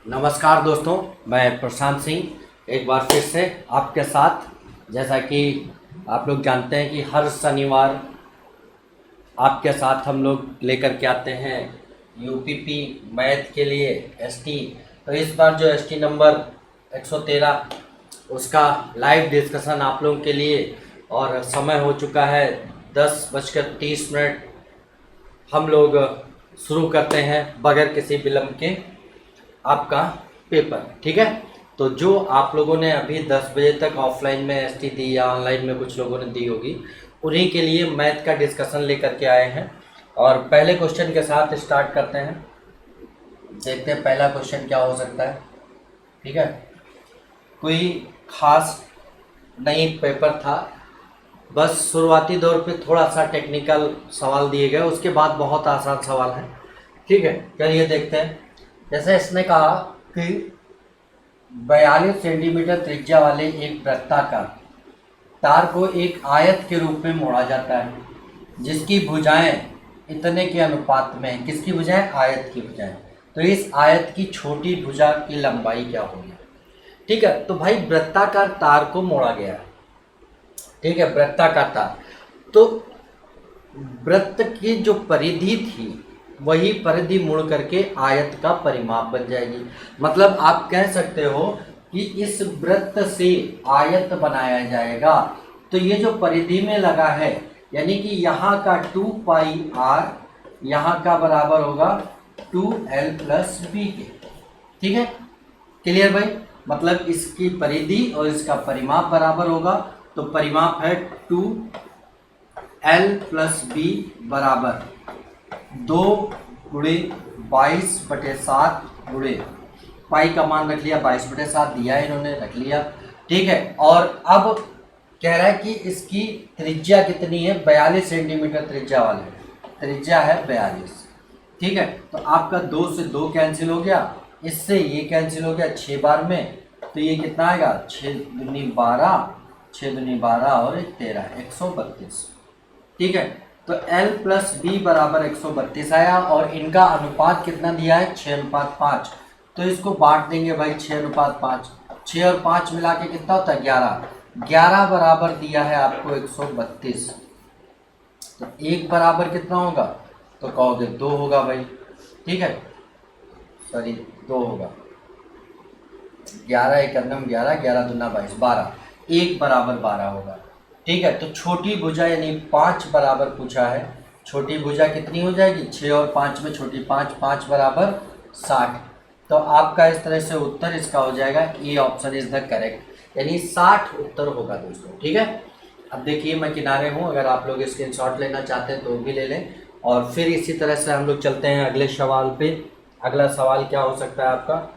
नमस्कार दोस्तों, मैं प्रशांत सिंह एक बार फिर से आपके साथ। जैसा कि आप लोग जानते हैं कि हर शनिवार आपके साथ हम लोग लेकर के आते हैं यूपीपी मैथ के लिए एसटी। तो इस बार जो एसटी नंबर 113 उसका लाइव डिस्कशन आप लोगों के लिए, और समय हो चुका है 10:30। हम लोग शुरू करते हैं बगैर किसी विलंब के आपका पेपर, ठीक है। तो जो आप लोगों ने अभी 10 बजे तक ऑफलाइन में एसटी दी या ऑनलाइन में कुछ लोगों ने दी होगी, उन्हीं के लिए मैथ का डिस्कशन लेकर के आए हैं। और पहले क्वेश्चन के साथ स्टार्ट करते हैं। देखते हैं पहला क्वेश्चन क्या हो सकता है, ठीक है। कोई खास नहीं पेपर था, बस शुरुआती दौर पे थोड़ा सा टेक्निकल सवाल दिए गए, उसके बाद बहुत आसान सवाल है, ठीक है। चलिए देखते हैं। जैसे इसने कहा कि 42 सेंटीमीटर त्रिज्या वाले एक वृत्ताकार तार को एक आयत के रूप में मोड़ा जाता है, जिसकी भुजाएं इतने के अनुपात में हैं। किसकी भुजाएं? आयत की भुजाएं। तो इस आयत की छोटी भुजा की लंबाई क्या होगी, ठीक है। तो भाई वृत्ताकार तार को मोड़ा गया है, ठीक है, वृत्ताकार तार। तो वृत्त की जो परिधि थी वही परिधि मुड़ करके आयत का परिमाप बन जाएगी। मतलब आप कह सकते हो कि इस वृत्त से आयत बनाया जाएगा। तो ये जो परिधि में लगा है, यानी कि यहाँ का 2πr यहाँ का बराबर होगा 2l+b के, ठीक है। क्लियर भाई? मतलब इसकी परिधि और इसका परिमाप बराबर होगा। तो परिमाप है 2l+b बराबर 2 गुणे 22/7 गुणे पाई का मान रख लिया 22/7 दिया है इन्होंने, रख लिया, ठीक है। और अब कह रहा है कि इसकी त्रिज्या कितनी है? 42 सेंटीमीटर त्रिज्या वाले, त्रिज्या है 42, ठीक है। तो आपका 2 से 2 कैंसिल हो गया, इससे ये कैंसिल हो गया 6 बार में। तो ये कितना आएगा? 6 दूनी 12, 6 दूनी 12 और 13, 132, ठीक है। तो l+b बराबर 132 आया। और इनका अनुपात कितना दिया है? 6:5। तो इसको बांट देंगे भाई 6:5। 6 और 5 मिला के कितना होता है? 11। 11 बराबर दिया है आपको 132। तो 1 बराबर कितना होगा? तो कहोगे 2 होगा भाई, ठीक है, सॉरी 2 होगा। 11 × 1 = 11, 11 दूना 22, 12। 1 बराबर 12 होगा, ठीक है। तो छोटी भुजा यानी 5 बराबर पूछा है। छोटी भुजा कितनी हो जाएगी? 6 और 5 में छोटी 5, 5 बराबर 60। तो आपका इस तरह से उत्तर इसका हो जाएगा, A option is the correct, यानी 60 उत्तर होगा दोस्तों, ठीक है। अब देखिए मैं किनारे हूँ, अगर आप लोग स्क्रीनशॉट लेना चाहते हैं तो भी ले लें। और फिर इसी तरह से हम लोग चलते हैं अगले सवाल पे। अगला सवाल क्या हो सकता है आपका?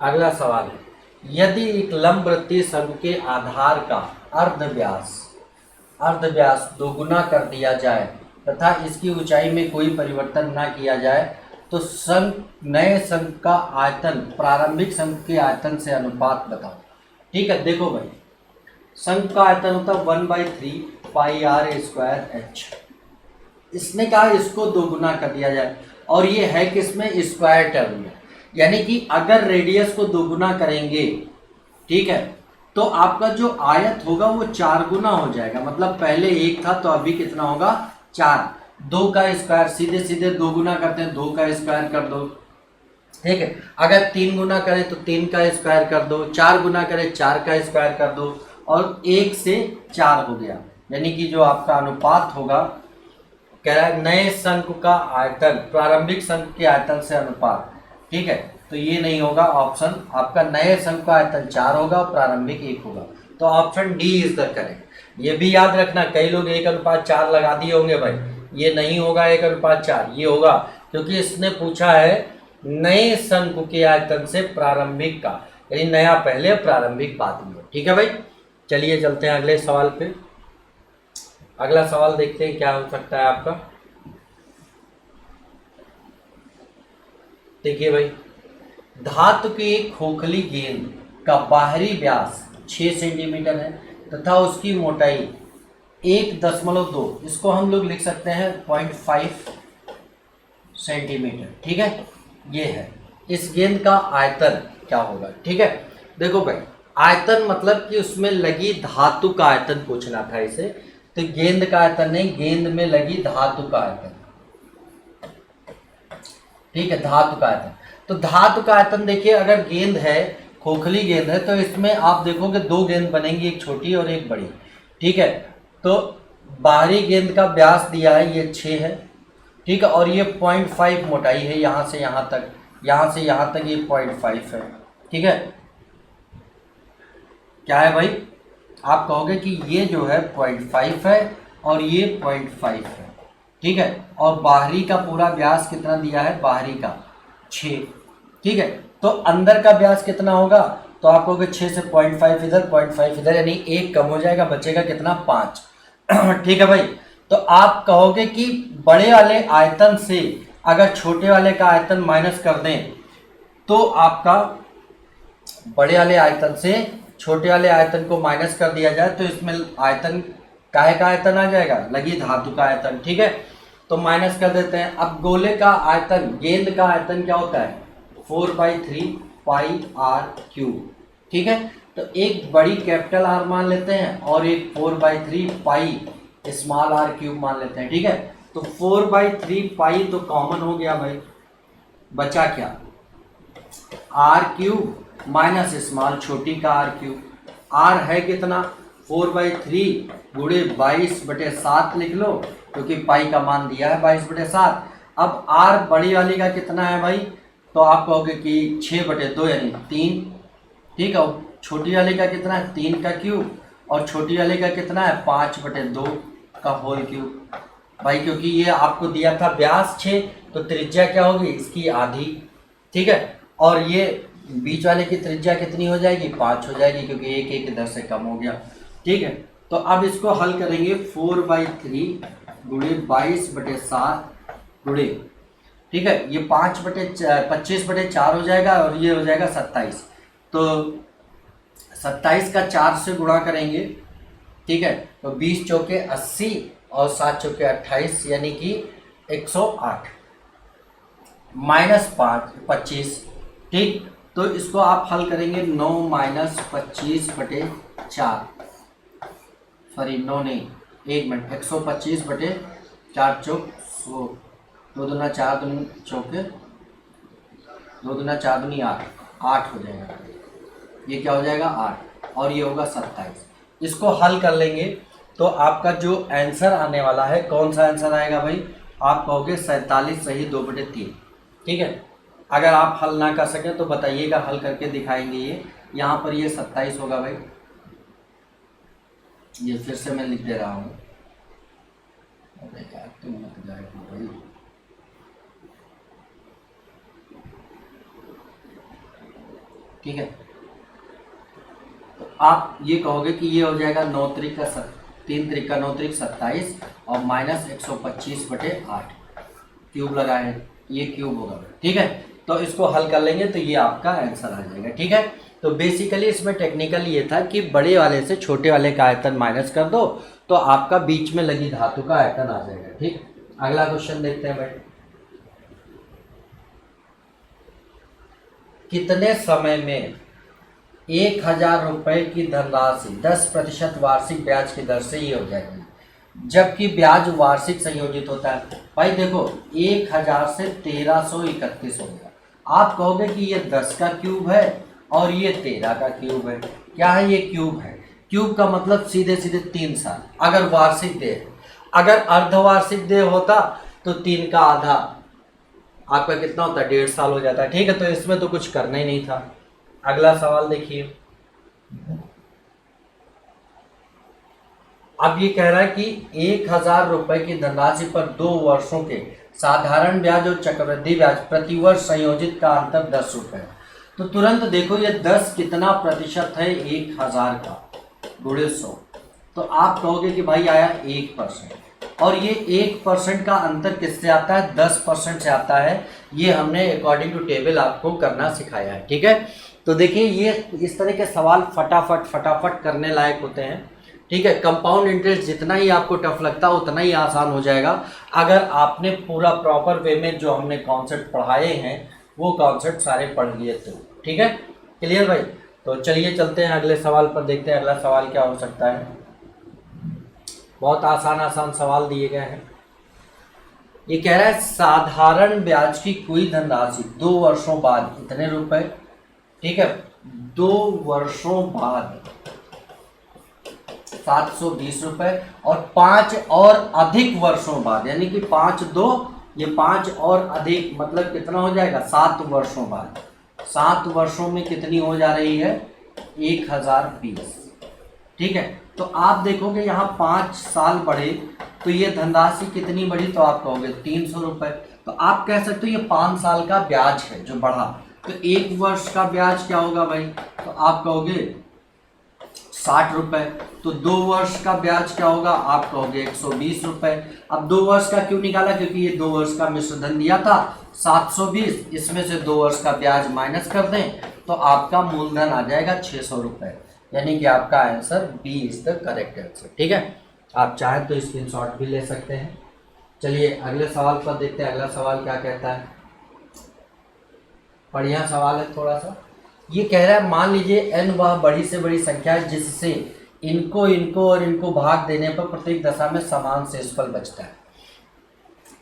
अगला सवाल है, यदि एक लंबवृत्तीय शंकु के आधार का अर्धव्यास दोगुना कर दिया जाए तथा इसकी ऊंचाई में कोई परिवर्तन न किया जाए, तो नए शंकु का आयतन प्रारंभिक शंकु के आयतन से अनुपात बताओ, ठीक है। देखो भाई, शंकु का आयतन होता है 1/3πr²h। इसने कहा इसको दोगुना कर दिया जाए, और ये है किसमें? स्क्वायर टर्म में। यानी कि अगर रेडियस को दोगुना करेंगे, ठीक है, तो आपका जो आयत होगा वो 4 गुना हो जाएगा। मतलब पहले 1 था तो अभी कितना होगा? 4। 2 का स्क्वायर सीधे सीधे 2 गुना करते हैं, 2 का स्क्वायर कर दो, ठीक है। अगर 3 गुना करें तो 3 का स्क्वायर कर दो, 4 गुना करें 4 का स्क्वायर कर दो, और 1 से 4 हो गया। यानी कि जो आपका अनुपात होगा, कह रहा है नए शंकु का आयतन प्रारंभिक शंकु के आयतन से अनुपात, ठीक है। तो ये नहीं होगा ऑप्शन आपका, नए शंकु का आयतन 4 होगा, प्रारंभिक 1 होगा। तो option D is the correct. ये भी याद रखना, कई लोग 1:4 लगा दिए होंगे भाई, ये नहीं होगा 1:4, ये होगा क्योंकि इसने पूछा है नए शंकु के आयतन से प्रारंभिक का, यानी नया पहले प्रारंभिक बाद में, ठीक है भाई। चलिए चलते हैं अगले सवाल पे। अगला सवाल देखते हैं क्या हो सकता है आपका। देखिए भाई, धातु की एक खोखली गेंद का बाहरी व्यास 6 सेंटीमीटर है तथा उसकी मोटाई 1.2, इसको हम लोग लिख सकते हैं 0.5 सेंटीमीटर। ठीक है, ये है। इस गेंद का आयतन क्या होगा? ठीक है, देखो भाई, आयतन मतलब कि उसमें लगी धातु का आयतन पूछना था इसे, तो गेंद का आयतन नहीं, गेंद में लगी धातु का आयतन। ठीक है, धातु का आयतन। तो धातु का आयतन देखिए, अगर गेंद है, खोखली गेंद है, तो इसमें आप देखोगे दो गेंद बनेंगी, एक छोटी और एक बड़ी। ठीक है, तो बाहरी गेंद का व्यास दिया है, ये 6 है। ठीक है, और ये 0.5 मोटाई है, यहाँ से यहाँ तक, यहाँ से यहाँ तक ये 0.5 है। ठीक है, क्या है भाई? आप कहोगे कि ये जो है 0.5 है और ये 0.5 है। ठीक है, और बाहरी का पूरा व्यास कितना दिया है? बाहरी का 6। ठीक है, तो अंदर का व्यास कितना होगा? तो आप कहोगे 6 से 0.5 इधर, 0.5 इधर, यानी 1 कम हो जाएगा, बचेगा कितना? 5। ठीक है भाई, तो आप कहोगे कि बड़े वाले आयतन से अगर छोटे वाले का आयतन माइनस कर दें, तो आपका बड़े वाले आयतन से छोटे वाले आयतन को माइनस कर दिया जाए, तो इसमें आयतन, काहे का आयतन आ जाएगा? लगी धातु का आयतन। ठीक है, तो माइनस कर देते हैं। अब गोले का आयतन, गेंद का आयतन क्या होता है? 4/3 पाई आर क्यूब। ठीक है, तो एक बड़ी कैपिटल आर मान लेते हैं और एक 4/3 पाई स्मॉल आर क्यूब मान लेते हैं। ठीक है, तो 4/3 पाई तो कॉमन हो गया भाई, बचा क्या? आर क्यूब माइनस स्मॉल, छोटी का आर क्यूब। आर है कितना? 4/3 गुणे 22/7 लिख लो, क्योंकि पाई का मान दिया है 22/7। अब आर बड़ी वाली का कितना है भाई? तो आप कहोगे कि 6/2 यानी 3। ठीक है, छोटी वाली का कितना है? 3 का क्यूब, और छोटी वाली का कितना है? 5/2 का होल क्यूब। भाई क्योंकि ये आपको दिया था व्यास 6, तो त्रिज्या क्या होगी? इसकी आधी। ठीक है, और ये बीच वाले की त्रिज्या कितनी हो जाएगी? 5 हो जाएगी, क्योंकि एक एक इधर से कम हो गया। ठीक है, तो अब इसको हल करेंगे। 4/3 गुणे 22/7 गुणे, ठीक है, ये 25/4 हो जाएगा, और ये हो जाएगा 27। तो 27 का 4 से गुणा करेंगे। ठीक है, तो 20 चौके 80 और 7 चौके 28, यानी कि 108 माइनस 25। ठीक, तो इसको आप हल करेंगे। 9 माइनस 25/4, सॉरी 9 नहीं, 1 मिनट, 125/4 चौक 100, 2 दूना 4 दूनी चौके, 2 दूना 4 दूनी 8, 8 हो जाएगा। ये क्या हो जाएगा? 8, और ये होगा 27। इसको हल कर लेंगे तो आपका जो आंसर आने वाला है, कौन सा आंसर आएगा भाई? आप कहोगे 47 सही 2/3। ठीक है, अगर आप हल ना कर सकें तो बताइएगा, हल करके दिखाएंगे। ये यहाँ पर ये 27 होगा भाई, ये फिर से मैं लिख दे रहा हूँ। अरे यार तुम मत जाएगा भाई। ठीक है, तो आप ये कहोगे कि ये हो जाएगा 9 त्रिक का 3 त्रिक का 9 त्रिक 27 और माइनस 125/8 क्यूब लगाए, ये क्यूब होगा। ठीक है, तो इसको हल कर लेंगे तो ये आपका आंसर आ जाएगा। ठीक है, तो बेसिकली इसमें टेक्निकल ये था कि बड़े वाले से छोटे वाले का आयतन माइनस कर दो, तो आपका बीच में लगी धातु का आयतन आ जाएगा। ठीक, अगला क्वेश्चन देखते हैं भाई। कितने समय में 1000 रुपये की धनराशि 10% वार्षिक ब्याज की दर से ये हो जाएगी, जबकि ब्याज वार्षिक संयोजित होता है? भाई देखो, 1000 से 1331 हो गया। आप कहोगे कि ये 10 का क्यूब है और ये 13 का क्यूब है। क्या है? ये क्यूब है। क्यूब का मतलब सीधे सीधे 3 साल, अगर वार्षिक देय है। अगर अर्धवार्षिक देय होता तो 3 का आधा आपका कितना होता है? 1.5 साल हो जाता है। ठीक है, तो इसमें तो कुछ करना ही नहीं था। अगला सवाल देखिए। अब ये कह रहा है कि 1000 रुपए की धनराशि पर 2 वर्षों के साधारण ब्याज और चक्रवृद्धि ब्याज प्रति वर्ष संयोजित का अंतर 10 रुपए है। तो तुरंत देखो ये 10 कितना प्रतिशत है? 1000 का गुणे 100। तो आप कहोगे कि भाई आया 1%, और ये 1% का अंतर किससे आता है? 10% से आता है। ये हमने अकॉर्डिंग टू टेबल आपको करना सिखाया है। ठीक है, तो देखिए ये इस तरह के सवाल फटाफट करने लायक होते हैं। ठीक है, कंपाउंड इंटरेस्ट जितना ही आपको टफ लगता है उतना ही आसान हो जाएगा अगर आपने पूरा प्रॉपर वे में जो हमने कॉन्सेप्ट पढ़ाए हैं वो कॉन्सेप्ट सारे पढ़ लिए तो। ठीक है, क्लियर भाई? तो चलिए चलते हैं अगले सवाल पर, देखते हैं अगला सवाल क्या हो सकता है। बहुत आसान आसान सवाल दिए गए हैं। ये कह रहा है साधारण ब्याज की कोई धनराशि 2 वर्षों बाद इतने रुपए, ठीक है, 2 वर्षों बाद 720 रुपए, और 5 और अधिक वर्षों बाद, यानी कि 5 2 ये 5 और अधिक मतलब कितना हो जाएगा 7 वर्षों बाद। 7 वर्षों में कितनी हो जा रही है 1020। ठीक है, तो आप देखोगे यहाँ 5 साल बढ़े तो ये धनराशि कितनी बढ़ी, तो आप कहोगे 300 रुपए। तो आप कह सकते हो ये 5 साल का ब्याज है जो बढ़ा, तो 1 वर्ष का ब्याज क्या होगा भाई, तो आप कहोगे 60 रुपए। तो 2 वर्ष का ब्याज क्या होगा, आप कहोगे 120 रुपए। अब 2 वर्ष का क्यों निकाला, क्योंकि ये 2 वर्ष का मिश्र धन दिया था 720, इसमें से 2 वर्ष का ब्याज माइनस कर दें तो आपका मूलधन आ जाएगा 600 रुपए, यानी कि आपका answer B is the correct answer. ठीक है, आप चाहें तो स्क्रीनशॉट भी ले सकते हैं। चलिए अगले सवाल पर देखते हैं, अगला सवाल क्या कहता है। बढ़िया सवाल है थोड़ा सा। ये कह रहा है मान लीजिए n वह बड़ी से बड़ी संख्या है जिससे इनको इनको और इनको भाग देने पर प्रत्येक दशा में समान शेषफल बचता है।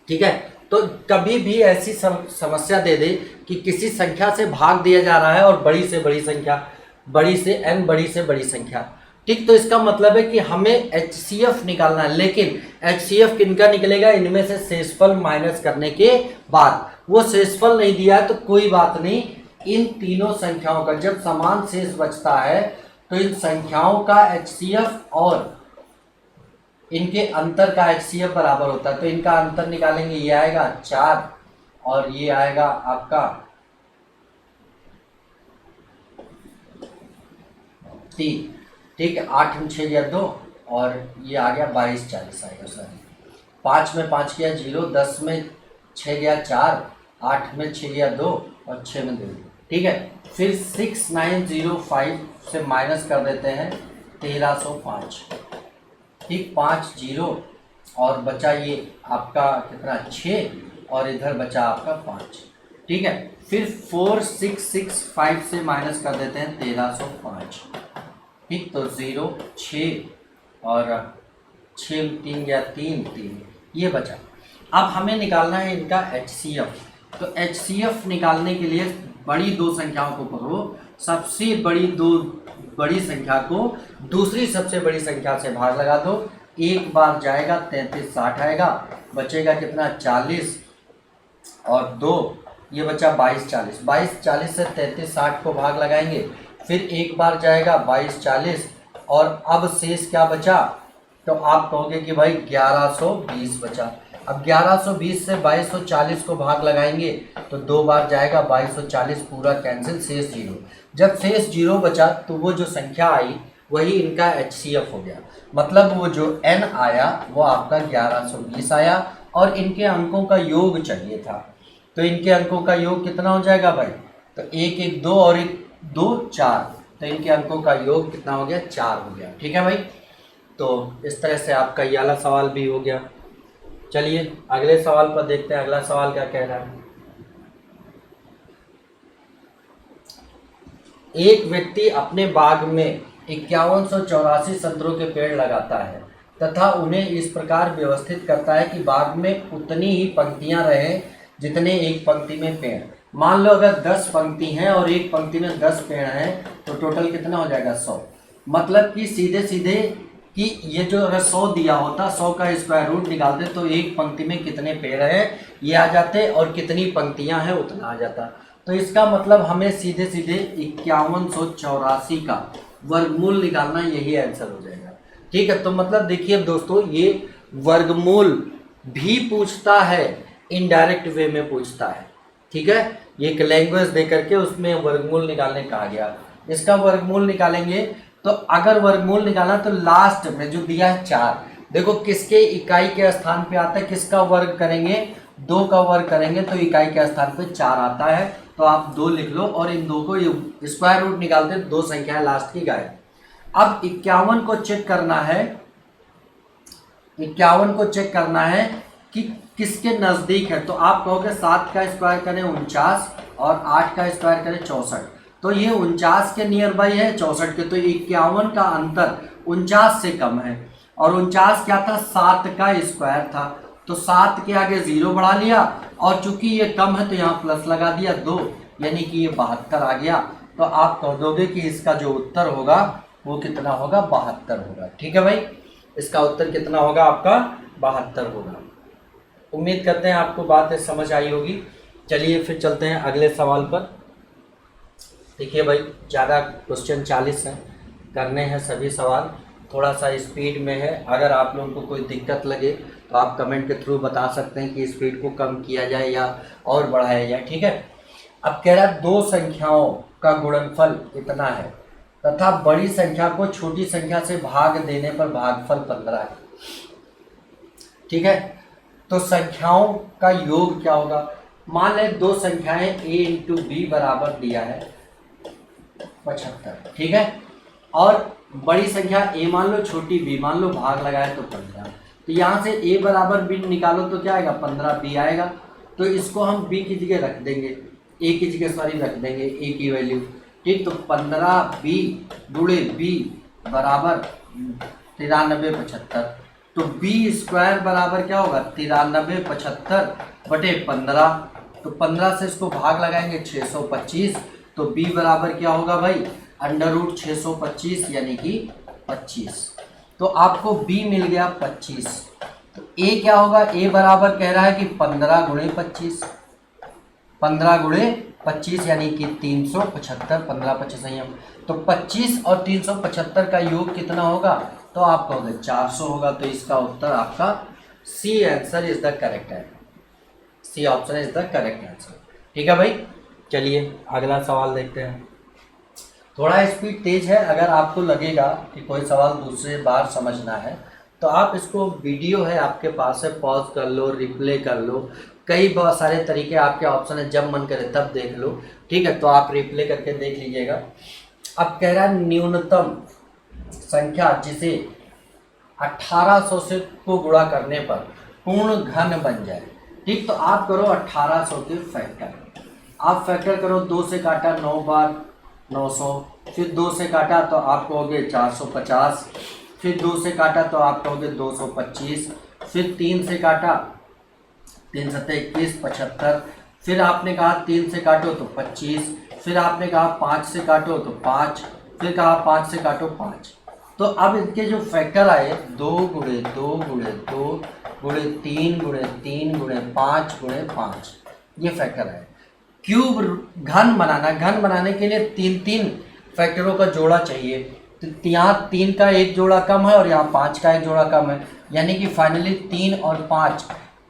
ठीक है, तो कभी भी ऐसी समस्या दे दे कि किसी संख्या से भाग दिया जा रहा है और बड़ी से बड़ी संख्या, बड़ी से n बड़ी से बड़ी संख्या, ठीक, तो इसका मतलब है कि हमें HCF निकालना है, लेकिन HCF किनका निकलेगा, इनमें से शेषफल माइनस करने के बाद। वो शेषफल नहीं दिया है तो कोई बात नहीं, इन तीनों संख्याओं का जब समान शेष बचता है तो इन संख्याओं का HCF और इनके अंतर का HCF बराबर होता है। तो इनका अंतर निकालेंगे, ये आएगा 4 और ये आएगा आपका 3। ठीक है, 8 में 6 गया 2 और ये आ गया 22 40 आएगा सर। 5 में 5 गया 0, 10 में 6 गया 4, 8 में 6 गया 2 और 6 में 2। ठीक है, फिर 6905 से माइनस कर देते हैं 1305। ठीक, 5 0 और बचा ये आपका कितना 6 और इधर बचा आपका 5। ठीक है, फिर 4665 से माइनस कर देते हैं 1305। ठीक, तो 0 6 और 6 3 गया 3 3 ये बचा। अब हमें निकालना है इनका HCF। तो HCF निकालने के लिए बड़ी 2 संख्याओं को पढ़ो, सबसे बड़ी 2 बड़ी संख्या को दूसरी सबसे बड़ी संख्या से भाग लगा दो, एक बार जाएगा 33 60 आएगा, बचेगा कितना 40 और 2 ये बचा 22 40। 22 40 से 33 60 को भाग लगाएंगे, फिर एक बार जाएगा 22 40 और अब शेष क्या बचा, तो आप कहोगे कि भाई 1120 बचा। अब 1120 से 2240 को भाग लगाएंगे तो 2 बार जाएगा 2240, पूरा कैंसिल, शेष 0। जब शेष 0 बचा तो वो जो संख्या आई वही इनका HCF हो गया, मतलब वो जो n आया वो आपका 1120 आया और इनके अंकों का योग चाहिए था। तो इनके अंकों का योग कितना हो जाएगा भाई, तो 1 1 2 और 1 2 4, तो इनके अंकों का योग कितना हो गया 4 हो गया। ठीक है भाई, तो इस तरह से आपका ये वाला सवाल भी हो गया। चलिए अगले सवाल पर देखते हैं, अगला सवाल क्या कह रहा है। एक व्यक्ति अपने बाग में 5184 संतरों के पेड़ लगाता है तथा उन्हें इस प्रकार व्यवस्थित करता है कि बाग में उतनी ही पंक्तियां रहें जितने एक पंक्ति में पेड़। मान लो अगर 10 पंक्ति हैं और एक पंक्ति में 10 पेड़ हैं तो टोटल कितना हो जाएगा 100। मतलब कि सीधे सीधे कि ये जो अगर 100 दिया होता, 100 का स्क्वायर रूट निकालते तो एक पंक्ति में कितने पेड़ हैं ये आ जाते और कितनी पंक्तियां हैं उतना आ जाता। तो इसका मतलब हमें सीधे सीधे 5184 का वर्गमूल निकालना, यही आंसर हो जाएगा। ठीक है, तो मतलब देखिए दोस्तों, ये वर्गमूल भी पूछता है, इनडायरेक्ट वे में पूछता है। ठीक है, ये एक लैंग्वेज दे करके उसमें वर्गमूल निकालने कहा गया। इसका वर्गमूल निकालेंगे तो अगर वर्गमूल निकालना तो लास्ट में जो दिया है 4, देखो किसके इकाई के स्थान पे आता है, किसका वर्ग करेंगे 2 का वर्ग करेंगे तो इकाई के स्थान पे 4 आता है, तो आप 2 लिख लो और इन 2 को ये स्क्वायर रूट निकालते 2 संख्याएं लास्ट की गायब। अब 51 को चेक करना है, 51 को चेक करना है कि किसके नज़दीक है। तो आप कहोगे 7 का स्क्वायर करें 49 और 8 का स्क्वायर करें 64, तो ये 49 के नियर बाई है 64 के, तो 51 का अंतर 49 से कम है। और 49 क्या था, 7 का स्क्वायर था, तो 7 के आगे 0 बढ़ा लिया और चूंकि ये कम है तो यहाँ प्लस लगा दिया 2, यानी कि ये 72 आ गया। तो आप कह दोगे कि इसका जो उत्तर होगा वो कितना होगा, 72 होगा। ठीक है भाई, इसका उत्तर कितना होगा आपका, 72 होगा। उम्मीद करते हैं आपको बातें समझ आई होगी। चलिए फिर चलते हैं अगले सवाल पर। देखिए भाई, ज़्यादा क्वेश्चन 40 हैं, करने हैं सभी सवाल, थोड़ा सा स्पीड में है। अगर आप लोगों को कोई दिक्कत लगे तो आप कमेंट के थ्रू बता सकते हैं कि स्पीड को कम किया जाए या और बढ़ाया जाए। ठीक है, अब कह रहा है दो संख्याओं का गुणनफल इतना है तथा बड़ी संख्या को छोटी संख्या से भाग देने पर भागफल 15 है। ठीक है, तो संख्याओं का योग क्या होगा। मान लें दो संख्याएं a इंटू बी बराबर दिया है 75। ठीक है, और बड़ी संख्या a मान लो, छोटी b मान लो, भाग लगाए तो 15। तो यहाँ से a बराबर b निकालो तो क्या आएगा, 15b आएगा। तो इसको हम b की जगह रख देंगे, a की जगह सॉरी रख देंगे a की वैल्यू। ठीक, तो 15b गुणे b बराबर 93 75। तो b स्क्वायर बराबर क्या होगा, 93 75 बटे 15। तो 15 से इसको भाग लगाएंगे 625, तो b बराबर क्या होगा भाई, अंडर रूट 625 यानी कि 25। तो आपको b मिल गया 25। तो a क्या होगा, a बराबर कह रहा है कि 15 गुणे 25, 15 गुणे 25 यानी कि 375, 15 25 संयम। तो 25 और 375 का योग कितना होगा, तो आप कहोगे 400 होगा। तो इसका उत्तर आपका C answer is the correct है, C option is the correct answer. ठीक है भाई, चलिए अगला सवाल देखते हैं। थोड़ा स्पीड तेज है, अगर आपको लगेगा कि कोई सवाल दूसरे बार समझना है तो आप इसको, वीडियो है आपके पास है, पॉज कर लो, रिप्ले कर लो, कई बहुत सारे तरीके आपके ऑप्शन है, जब मन करे तब देख लो। ठीक है, तो आप रिप्ले करके देख लीजिएगा। अब कह रहा है न्यूनतम संख्या जिसे 1800 से को गुणा करने पर पूर्ण घन बन जाए। ठीक, तो आप करो 1800 के फैक्टर, आप फैक्टर करो, 2 से काटा 9 बार 900, फिर 2 से काटा तो आप कहोगे 450, फिर 2 से काटा तो आप कहोगे 225, फिर 3 से काटा 3 सत्ते 21 75, फिर आपने कहा 3 से काटो तो 25, फिर आपने कहा 5 से काटो तो 5, फिर कहा 5 से काटो 5। तो अब इनके जो फैक्टर आए 2 गुणे 2 गुणे 2 गुणे 3 गुणे 3 गुणे 5 गुणे 5, ये फैक्टर है। क्यूब घन बनाना, घन बनाने के लिए 3 फैक्टरों का जोड़ा चाहिए। तो यहाँ 3 का एक जोड़ा कम है और यहाँ 5 का एक जोड़ा कम है, यानी कि फाइनली 3 और 5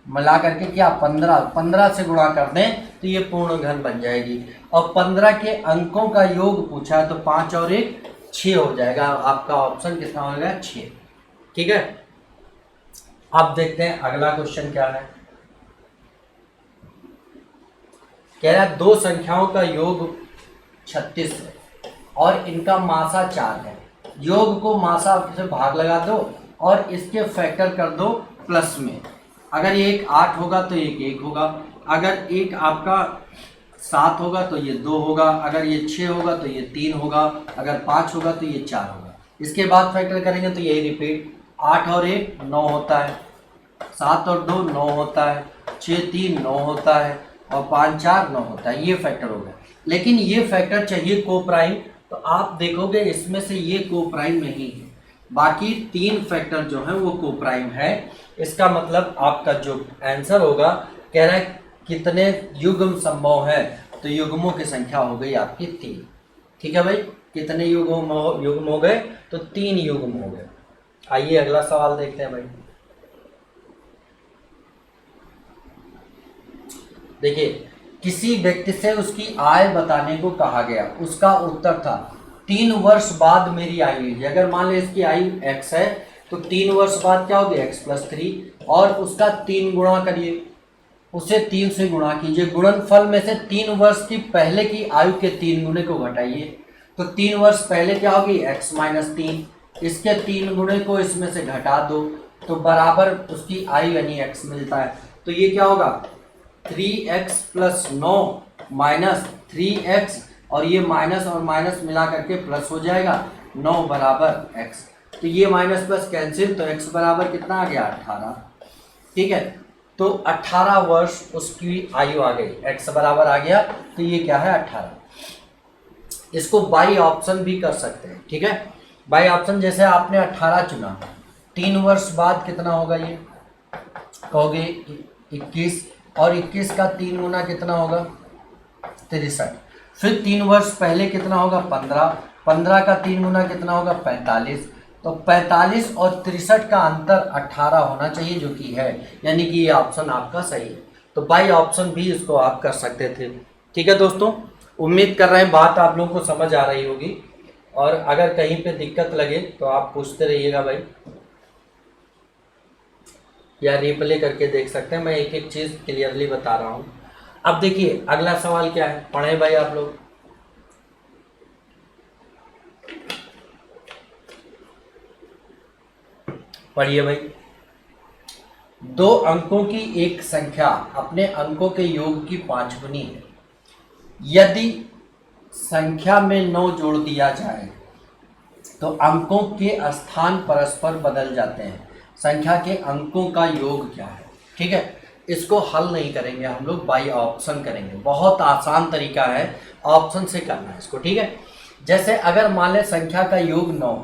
मिला करके क्या 15 से गुणा कर दें तो ये पूर्ण घन बन जाएगी। और 15 के अंकों का योग पूछा है तो 5 और 1 6 हो जाएगा। आपका ऑप्शन कितना हो गया, 6। ठीक है, अब देखते हैं अगला क्वेश्चन क्या है। कह रहा है दो संख्याओं का योग 36 है और इनका मासा 4 है। योग को मासा से भाग लगा दो और इसके फैक्टर कर दो प्लस में। अगर ये एक 8 होगा तो एक 1 होगा, अगर एक आपका 7 होगा तो ये 2 होगा, अगर ये 6 होगा तो ये 3 होगा, अगर 5 होगा तो ये 4 होगा। इसके बाद फैक्टर करेंगे तो यही रिपीट, 8 और 1 9 होता है, 7 और 2 9 होता है, 6 3 9 होता है और 5 4 9 होता है। ये फैक्टर हो गया। लेकिन ये फैक्टर चाहिए को प्राइम, तो आप देखोगे इसमें से ये को प्राइम नहीं है, बाकी 3 फैक्टर जो है वो को प्राइम है। इसका मतलब आपका जो आंसर होगा, कह रहा है कितने युग्म संभव है, तो युग्मों की संख्या हो गई आपकी 3। ठीक है भाई, कितने युग्म हो गए, तो 3 युग्म हो गए। आइए अगला सवाल देखते हैं भाई। देखिए, किसी व्यक्ति से उसकी आय बताने को कहा गया, उसका उत्तर था 3 वर्ष बाद मेरी आयु लीजिए। अगर मान लीजिए इसकी आयु x है तो 3 वर्ष बाद क्या होगी, x + 3, और उसका 3 गुणा करिए, उसे 3 से गुणा कीजिए। गुणनफल में से 3 वर्ष की पहले की आयु के 3 गुणे को घटाइए, तो 3 वर्ष पहले क्या होगी x माइनस 3, इसके 3 गुणे को इसमें से घटा दो तो बराबर उसकी आयु यानी x मिलता है। तो ये क्या होगा 3x प्लस 9 माइनस 3x, और ये माइनस और माइनस मिला करके प्लस हो जाएगा 9 बराबर x। तो ये माइनस प्लस कैंसिल, तो x बराबर कितना आ गया 18। ठीक है, तो 18 वर्ष उसकी आयु आ गई, x बराबर आ गया, तो ये क्या है 18। इसको बाई ऑप्शन भी कर सकते हैं। ठीक है, बाई ऑप्शन जैसे आपने 18 चुना, 3 वर्ष बाद कितना होगा ये कहोगे 21, और 21 का 3 गुना कितना होगा 63, फिर 3 वर्ष पहले कितना होगा 15, 15 का 3 गुना कितना होगा 45, तो 45 और 63 का अंतर 18 होना चाहिए, जो कि है, यानी कि ये ऑप्शन आपका सही है। तो बाई ऑप्शन भी इसको आप कर सकते थे। ठीक है दोस्तों, उम्मीद कर रहे हैं बात आप लोगों को समझ आ रही होगी, और अगर कहीं पे दिक्कत लगे तो आप पूछते रहिएगा भाई, या रिप्ले करके देख सकते हैं, मैं एक एक चीज़ क्लियरली बता रहा हूँ। अब देखिए अगला सवाल क्या है, पढ़े भाई आप लोग। पढ़िए भाई। 2 अंकों की एक संख्या अपने अंकों के योग की 5 गुनी है। यदि संख्या में 9 जोड़ दिया जाए तो अंकों के स्थान परस्पर बदल जाते हैं। संख्या के अंकों का योग क्या है? ठीक है, इसको हल नहीं करेंगे हम लोग, बाई ऑप्शन करेंगे। बहुत आसान तरीका है ऑप्शन से करना है इसको। ठीक है, जैसे अगर मान लें संख्या का योग 9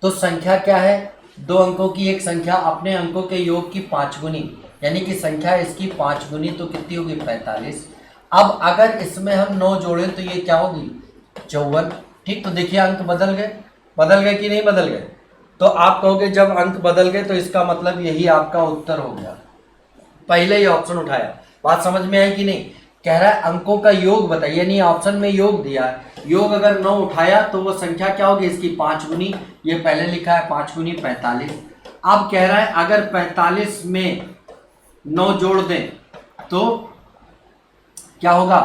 तो संख्या क्या है 2 अंकों की एक संख्या अपने अंकों के योग की 5 गुनी, यानी कि संख्या इसकी 5 गुनी, तो कितनी होगी 45। अब अगर इसमें हम 9 जोड़ें तो ये क्या होगी 54। ठीक, तो देखिए अंक बदल गए कि नहीं बदल गए? तो आप कहोगे जब अंक बदल गए तो इसका मतलब यही आपका उत्तर हो गया, पहले ही ऑप्शन उठाया। बात समझ में आई कि नहीं? कह रहा है अंकों का योग बताइए, नहीं ऑप्शन में योग दिया है, योग अगर 9 उठाया तो वो संख्या क्या होगी इसकी 5 गुनी, ये पहले लिखा है 5 गुनी 45। अब कह रहा है अगर 45 में 9 जोड़ दें तो क्या होगा,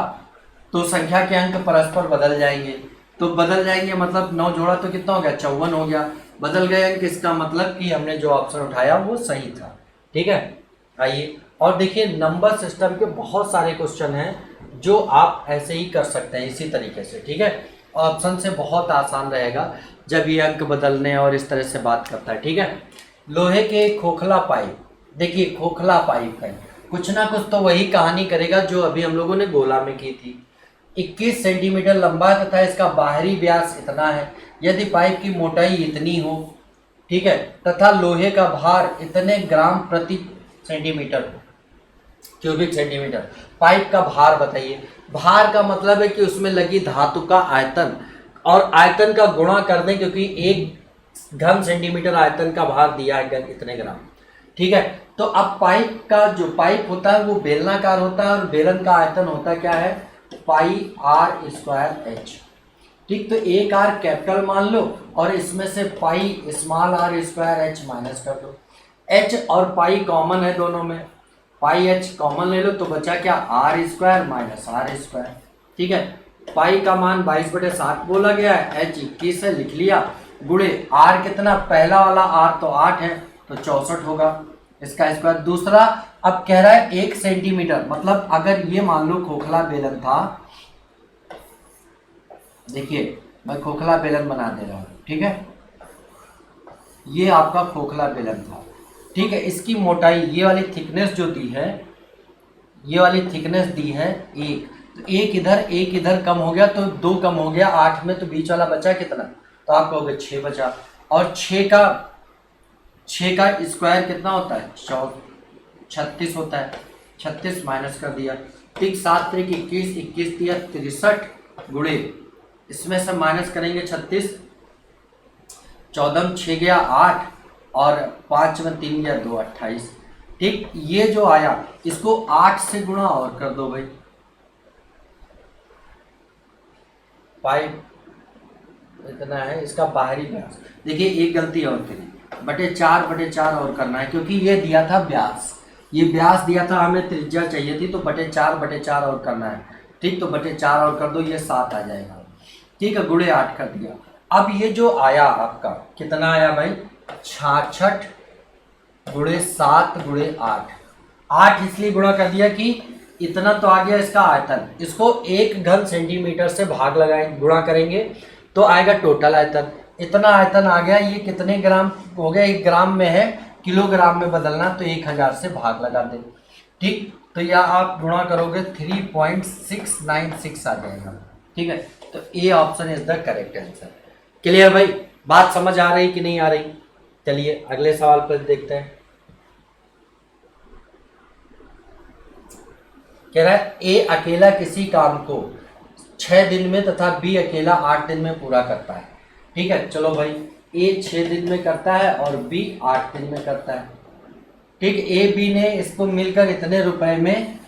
तो संख्या के अंक परस्पर बदल जाएंगे, तो बदल जाएंगे मतलब 9 जोड़ा तो कितना हो गया 54 हो गया, बदल गए अंक, इसका मतलब कि हमने जो ऑप्शन उठाया वो सही था। ठीक है, आइए और देखिए नंबर सिस्टम के बहुत सारे क्वेश्चन हैं जो आप ऐसे ही कर सकते हैं इसी तरीके से। ठीक है, ऑप्शन से बहुत आसान रहेगा जब ये अंक बदलने और इस तरह से बात करता है। ठीक है, लोहे के खोखला पाइप, देखिए खोखला पाइप है, कुछ ना कुछ तो वही कहानी करेगा जो अभी हम लोगों ने गोला में की थी। 21 सेंटीमीटर लंबा तथा इसका बाहरी व्यास इतना है। यदि पाइप की मोटाई इतनी हो, ठीक है, तथा लोहे का भार इतने ग्राम प्रति सेंटीमीटर हो, क्यूबिक सेंटीमीटर, पाइप का भार बताइए। भार का मतलब है कि उसमें लगी धातु का आयतन, और आयतन का गुणा कर दें क्योंकि 1 घन सेंटीमीटर आयतन का भार दिया है इतने ग्राम। ठीक है, तो अब पाइप का जो पाइप होता है वो बेलनाकार होता है, और बेलन का आयतन होता है क्या है पाई आर स्क्वायर एच। ठीक, तो एक आर कैपिटल मान लो और इसमें से pi small R square H minus कर दो। एच और पाई कॉमन है दोनों में, पाई एच कॉमन ले लो तो बचा क्या R square minus R square. ठीक है, पाई का मान 22/7 बोला गया है, एच 21 है लिख लिया, गुणे आर कितना, पहला वाला आर तो 8 है तो 64 होगा इसका स्क्वायर। दूसरा अब कह रहा है 1 सेंटीमीटर, मतलब अगर ये मान लो खोखला बेलन था, देखिए मैं खोखला बेलन बना दे रहा हूँ। ठीक है, ये आपका खोखला बेलन था। ठीक है, इसकी मोटाई ये वाली थिकनेस जो दी है, ये वाली थिकनेस दी है 1, तो एक इधर कम हो गया तो 2 कम हो गया 8 में, तो बीच वाला बचा कितना, तो आप कहोगे 6 बचा, और 6 का स्क्वायर कितना होता है 36 होता है, 36 माइनस कर दिया। ठीक, 7 3 21, 21 दिया 63, गुणे इसमें से माइनस करेंगे 36, 14 6 गया 8, और 5 में 3 गया 2 28। ठीक, ये जो आया इसको 8 से गुणा और कर दो भाई, पाइप इतना है इसका बाहरी व्यास। देखिए एक गलती और करी, बटे 4 और करना है, क्योंकि ये दिया था व्यास, ये व्यास दिया था, हमें त्रिज्या चाहिए थी, तो बटे 4 और करना है। ठीक, तो बटे 4 और कर दो, ये 7 आ जाएगा। ठीक है, गुणे 8 कर दिया। अब ये जो आया आपका कितना आया भाई, 66 गुणे 7 गुणे 8। 8 इसलिए गुणा कर दिया कि इतना तो आ गया इसका आयतन, इसको 1 घन सेंटीमीटर से भाग लगाएंगे, गुणा करेंगे तो आएगा टोटल आयतन। इतना आयतन आ गया, ये कितने ग्राम हो गया, 1 ग्राम में है, किलोग्राम में बदलना तो 1000 से भाग लगा दें। ठीक, तो यह आप गुणा करोगे 3.696 आ जाएगा। ठीक है, तो A option is the correct answer. Clear भाई, बात समझ आ रही कि नहीं आ रही? चलिए अगले सवाल पर देखते हैं। कह रहा है ए अकेला किसी काम को 6 दिन में तथा बी अकेला 8 दिन में पूरा करता है। ठीक है, चलो भाई, ए 6 दिन में करता है और बी 8 दिन में करता है। ठीक, ए बी ने इसको मिलकर इतने रुपए में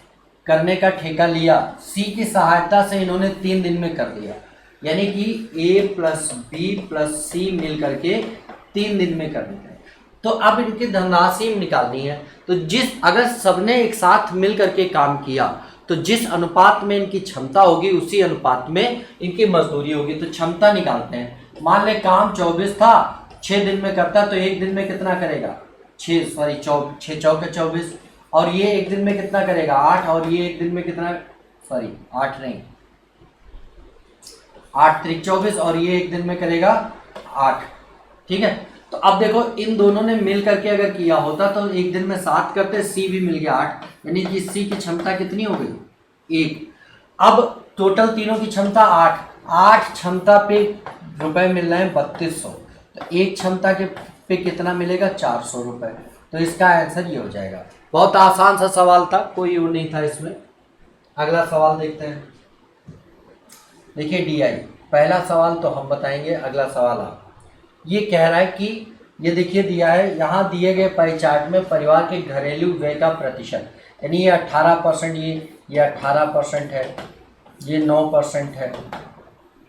करने का ठेका लिया, सी की सहायता से इन्होंने 3 दिन में कर दिया, यानी कि ए प्लस बी प्लस सी मिल करके 3 दिन में कर दिया। तो अब इनकी धनराशि निकालनी है, तो अगर सबने एक साथ मिल करके काम किया तो जिस अनुपात में इनकी क्षमता होगी उसी अनुपात में इनकी मजदूरी होगी। तो क्षमता निकालते हैं। मान ले काम 24 था, 6 दिन में करता तो 1 दिन में कितना करेगा, 6 चौके 24, और ये 1 दिन में कितना करेगा 8, और ये 1 दिन में कितना, 8 नहीं, 8 3 24, और ये 1 दिन में करेगा 8। ठीक है, तो अब देखो इन दोनों ने मिल करके अगर किया होता तो 1 दिन में 7 करते, सी भी मिल गया 8, यानी कि सी की क्षमता कितनी हो गई 1। अब टोटल तीनों की क्षमता 8 क्षमता पे रुपए मिल रहे हैं 3200, तो एक क्षमता के पे कितना मिलेगा 400 रुपए। तो इसका आंसर ये हो जाएगा। बहुत आसान सा सवाल था, कोई वो नहीं था इसमें। अगला सवाल देखते हैं। देखिए डीआई, पहला सवाल तो हम बताएंगे, अगला सवाल आप। ये कह रहा है कि ये देखिए दिया है, यहाँ दिए गए पाई चार्ट में परिवार के घरेलू व्यय का प्रतिशत, यानी ये 18%, ये 18% है, ये 9% है,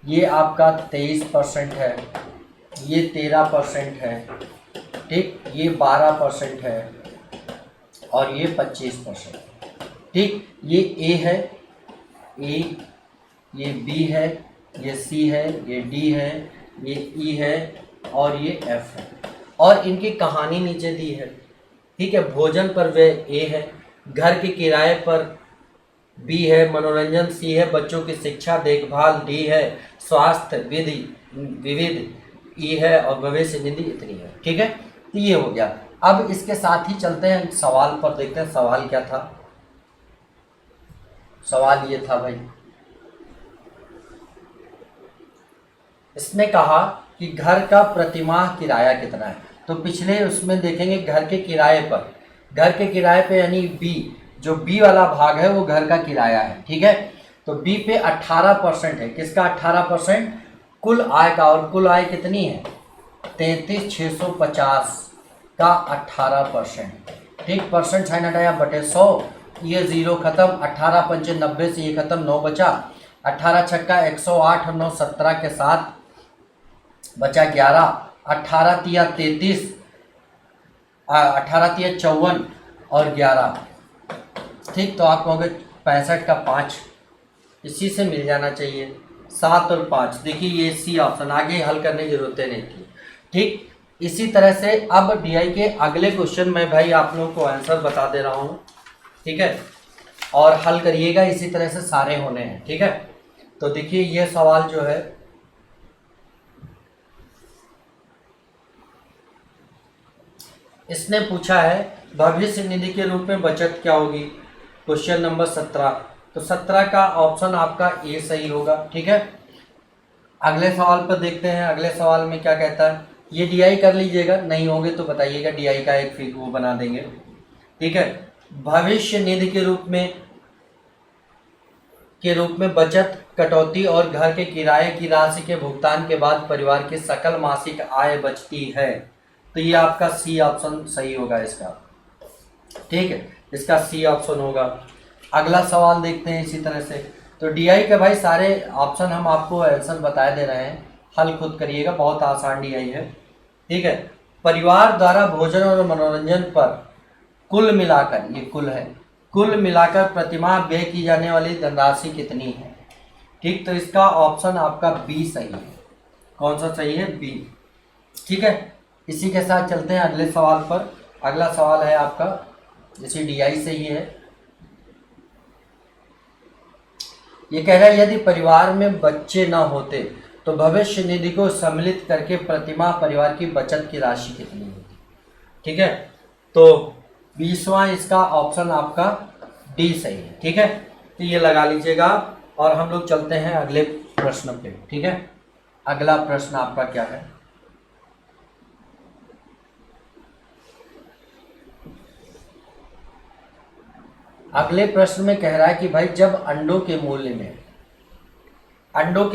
ये आपका 23% है, ये 13% है, ठीक, ये 12% है, और ये 25%। ठीक, ये ए है, ये बी है, ये सी है, ये डी है, ये ई है, और ये एफ है। और इनकी कहानी नीचे दी है। ठीक है, भोजन पर वे ए है, घर के किराए पर बी है, मनोरंजन सी है, बच्चों की शिक्षा देखभाल डी है, स्वास्थ्य विविध ई है, और भविष्य निधि इतनी है। ठीक है, तो ये हो गया। अब इसके साथ ही चलते हैं सवाल पर, देखते हैं सवाल क्या था। सवाल ये था भाई, इसने कहा कि घर का प्रतिमाह किराया कितना है। तो पिछले उसमें देखेंगे घर के किराए पर, यानी बी, जो बी वाला भाग है वो घर का किराया है। ठीक है, तो बी पे 18% है, किसका 18%, कुल आय का, और कुल आय कितनी है 33,650 का 18%। ठीक, परसेंट साइन हटाया बटे 100, ये 0 खत्म, 18 पंचे 90 से ये खत्म, 9 बचा, 18 छक्का 108 और 9 17 के साथ बचा 11, 18 तिया 33, 18 तिया 54 और 11। ठीक, तो आप कहोगे 65 का 5, इसी से मिल जाना चाहिए, 7 और 5। देखिए ये सी ऑप्शन, आगे हल करने की जरूरत नहीं थी। ठीक, इसी तरह से अब डीआई के अगले क्वेश्चन में भाई आप लोगों को आंसर बता दे रहा हूँ। ठीक है, और हल करिएगा, इसी तरह से सारे होने हैं। ठीक है, तो देखिए ये सवाल जो है, इसने पूछा है भविष्य निधि के रूप में बचत क्या होगी, क्वेश्चन नंबर 17। तो 17 का ऑप्शन आपका ए सही होगा। ठीक है, अगले सवाल पर देखते हैं। अगले सवाल में क्या कहता है, ये डीआई कर लीजिएगा, नहीं होंगे तो बताइएगा, डीआई का एक फिर वो बना देंगे। ठीक है, भविष्य निधि के रूप में बचत, कटौती और घर के किराए की राशि के भुगतान के बाद परिवार की सकल मासिक आय बचती है। तो ये आपका सी ऑप्शन सही होगा इसका। ठीक है, इसका सी ऑप्शन होगा। अगला सवाल देखते हैं इसी तरह से। तो डीआई के भाई सारे ऑप्शन हम आपको आंसर बताए दे रहे हैं, हल खुद करिएगा, बहुत आसान डीआई है। ठीक है, परिवार द्वारा भोजन और मनोरंजन पर कुल मिलाकर, ये कुल है, कुल मिलाकर प्रतिमाह व्यय की जाने वाली धनराशि कितनी है। ठीक, तो इसका ऑप्शन आपका बी सही है। कौन सा सही है? बी। ठीक है, इसी के साथ चलते हैं अगले सवाल पर। अगला सवाल है आपका जैसे डीआई से ही है। ये कह रहा है यदि परिवार में बच्चे न होते तो भविष्य निधि को सम्मिलित करके प्रतिमाह परिवार की बचत की राशि कितनी होती? ठीक है, तो 20वां इसका ऑप्शन आपका डी सही है। ठीक है, तो ये लगा लीजिएगा और हम लोग चलते हैं अगले प्रश्न पे। ठीक है, अगला प्रश्न आपका क्या है? अगले प्रश्न में कह रहा है कि भाई जब अंडों के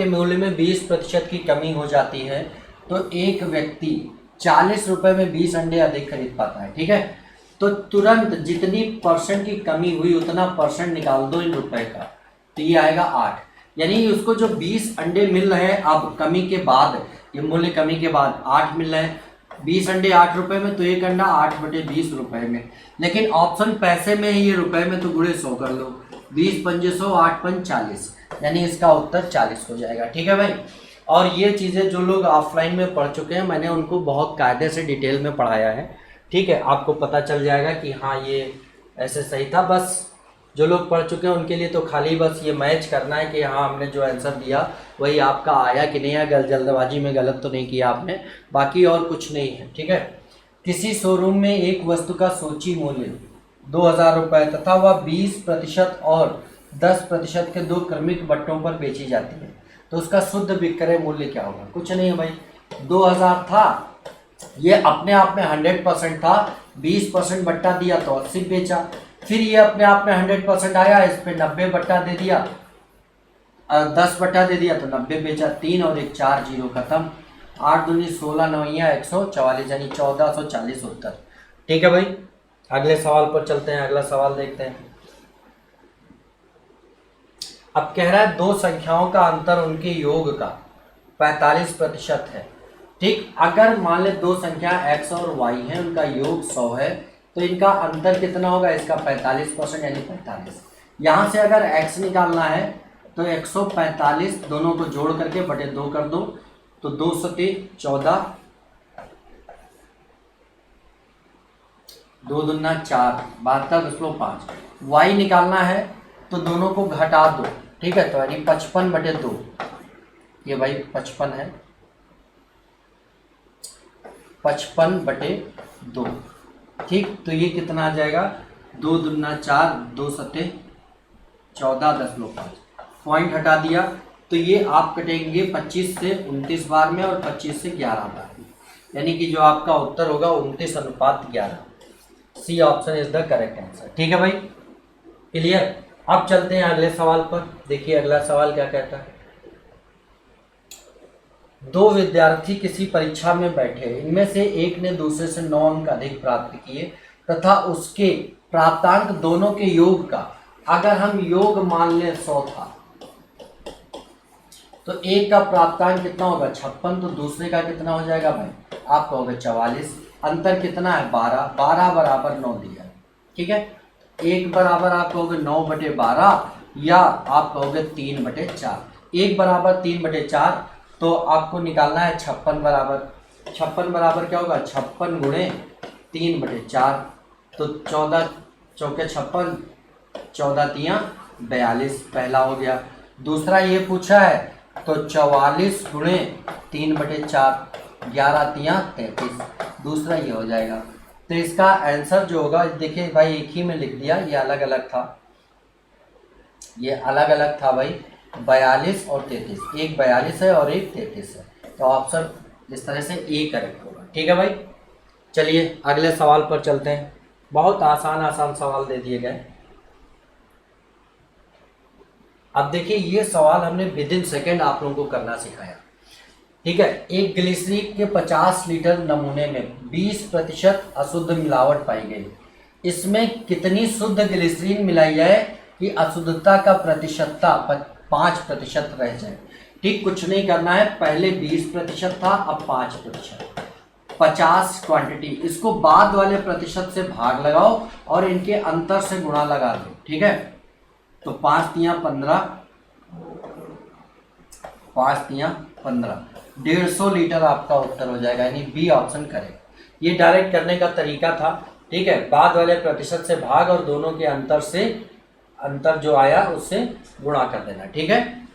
मूल्य में 20% की कमी हो जाती है तो एक व्यक्ति 40 रुपए में 20 अंडे अधिक खरीद पाता है। ठीक है, तो तुरंत जितनी परसेंट की कमी हुई उतना परसेंट निकाल दो इन रुपए का, तो ये आएगा 8। यानी उसको जो 20 अंडे मिल रहे हैं अब कमी के बाद, ये मूल्य कमी के बाद 8 मिल रहे हैं। 20 अंडे 8 रुपए में, तो एक अंडा 8/20 रुपए में। लेकिन ऑप्शन पैसे में है, ये रुपए में, तो गुणे 100 कर लो। 20 पंजे 100, 8 पंज 40, यानी इसका उत्तर 40 हो जाएगा। ठीक है भाई, और ये चीज़ें जो लोग ऑफलाइन में पढ़ चुके हैं मैंने उनको बहुत कायदे से डिटेल में पढ़ाया है। ठीक है, आपको पता चल जाएगा कि हाँ ये ऐसे सही था। बस जो लोग पढ़ चुके हैं उनके लिए तो खाली बस ये मैच करना है कि हाँ हमने जो आंसर दिया वही आपका आया कि नहीं आया, जल्दबाजी में गलत तो नहीं किया आपने, बाकी और कुछ नहीं है। ठीक है, किसी शोरूम में एक वस्तु का सूची मूल्य 2000 रुपये तथा वह 20% और 10% के दो क्रमिक बट्टों पर बेची जाती है, तो उसका शुद्ध विक्रय मूल्य क्या होगा? कुछ नहीं है भाई, 2000 था, ये अपने आप में 100% था, 20% बट्टा दिया तो 80 बेचा, फिर ये अपने आप में 100% आया, इस पे 90 बट्टा दे दिया, 10 बट्टा दे दिया तो 90 बेचा, 3 और 1 4 जीरो खत्म। 8 दूनी 16 9 144, यानी 1440 उत्तर। ठीक है भाई, अगले सवाल पर चलते हैं। अगला सवाल देखते हैं। अब कह रहा है दो संख्याओं का अंतर उनके योग का 45% है। ठीक, अगर मान ले दो संख्या x और y है, उनका योग 100 है, तो इनका अंतर कितना होगा? इसका 45%, यानी 45। यहाँ से अगर x निकालना है तो 145 दोनों को जोड़ करके बटे 2 कर दो, तो 2 सते 14, 2 दूना 4, 72/5। y निकालना है तो दोनों को घटा दो। ठीक है, तो यानी 55/2, ये भाई 55 है, 55/2। ठीक, तो ये कितना आ जाएगा? 2 दूना 4, 2 सते 14.5। पॉइंट हटा दिया तो ये आप कटेंगे 25 से 29 बार में और 25 से 11 बार में, यानी कि जो आपका उत्तर होगा 29:11। C option is the correct answer. ठीक है भाई, क्लियर। अब चलते हैं अगले सवाल पर। देखिए अगला सवाल क्या कहता है। दो विद्यार्थी किसी परीक्षा में बैठे, इनमें से एक ने दूसरे से 9 अंक अधिक प्राप्त किए तथा उसके प्राप्तांक दोनों के योग का, अगर हम योग मान लें 100 था, तो एक का प्राप्तांक कितना होगा? 56, तो दूसरे का कितना हो जाएगा भाई? आप कहोगे 44। अंतर कितना है? 12। 12 बराबर 9 दिया है। ठीक है, एक बराबर आप कहोगे 9/12 या आप कहोगे 3/4। 1 बराबर 3/4, तो आपको निकालना है 56 बराबर। 56 बराबर क्या होगा? 56 गुणे 3/4, तो 14 चौके 56, 14 तियाँ 42, पहला हो गया। दूसरा ये पूछा है तो 44 गुणे 3/4, 11 तियाँ 33, दूसरा ये हो जाएगा। तो इसका आंसर जो होगा, देखिए भाई एक ही में लिख दिया, ये अलग अलग था, ये अलग अलग था भाई, 42 और 33, एक 42 है और एक 33 है, तो ऑप्शन इस तरह से ए करेक्ट होगा। ठीक है भाई, चलिए अगले सवाल पर चलते हैं। बहुत आसान सवाल दे दिए गए। अब देखिए ये सवाल हमने विद इन सेकेंड आप लोगों को करना सिखाया। ठीक है, एक ग्लिसरीन के 50 लीटर नमूने में 20% अशुद्ध मिलावट पाई गई। इसमें कितनी शुद्ध ग्लिसरीन मिलाई जाए कि अशुद्धता का प्रतिशतता 5% रह जाए? ठीक, कुछ नहीं करना है, पहले 20% था, अब 5%। 50 क्वांटिटी, इसको बाद वाले प्रतिशत से भाग लगाओ और इनके अंतर से गुणा लगा दो। ठीक है, तो 5 तियाँ 15, 5 तियाँ 15, 150 लीटर आपका उत्तर हो जाएगा, यानी बी ऑप्शन करें। ये डायरेक्ट करने का तरीका था, ठीक है। बाद वाले प्रतिशत से भाग और दोनों के अंतर जो आया उससे गुणा कर देना, ठीक है।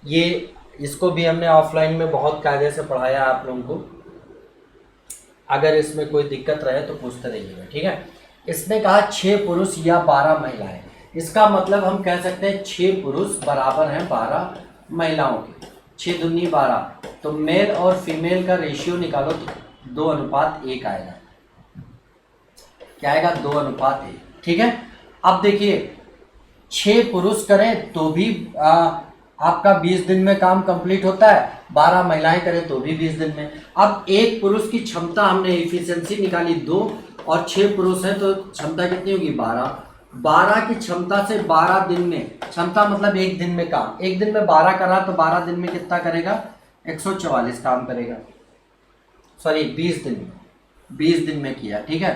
ये इसको भी हमने ऑफलाइन में बहुत कायदे से पढ़ाया आप लोगों को। अगर इसमें कोई दिक्कत रहे तो पूछते रहिएगा, ठीक है। इसने कहा 6 पुरुष या 12 महिलाएं, इसका मतलब हम कह सकते हैं 6 पुरुष बराबर हैं 12 महिलाओं के। 6 दूनी 12, तो मेल और फीमेल का रेशियो निकालो तो 2:1 आएगा। क्या आएगा? 2:1, ठीक है। अब देखिए 6 पुरुष करें तो भी आपका 20 दिन में काम कंप्लीट होता है, 12 महिलाएं करें तो भी 20 दिन में। अब एक पुरुष की क्षमता हमने एफिशिएंसी निकाली 2 और 6 पुरुष हैं तो क्षमता कितनी होगी? 12। 12 की क्षमता से 12 दिन में, क्षमता मतलब एक दिन में काम, एक दिन में 12 करा तो 12 दिन में कितना करेगा? 144 काम करेगा। सॉरी 20 दिन में, 20 दिन में किया, ठीक है,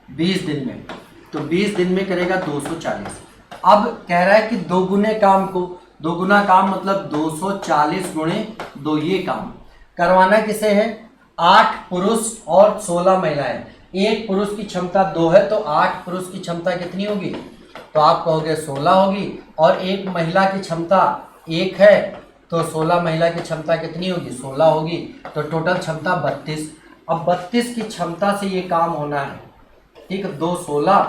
20 दिन में, तो 20 दिन में करेगा 240। अब कह रहा है कि दोगुने काम को, दोगुना काम मतलब 240 गुणे 2, ये काम करवाना किसे है? 8 पुरुष और 16 महिलाएं। एक पुरुष की क्षमता 2 है तो 8 पुरुष की क्षमता कितनी होगी? तो आप कहोगे 16 होगी, और एक महिला की क्षमता 1 है तो 16 महिला की क्षमता कितनी होगी? 16 होगी, तो टोटल क्षमता 32। अब 32 की क्षमता से ये काम होना है, ठीक है। 2 16,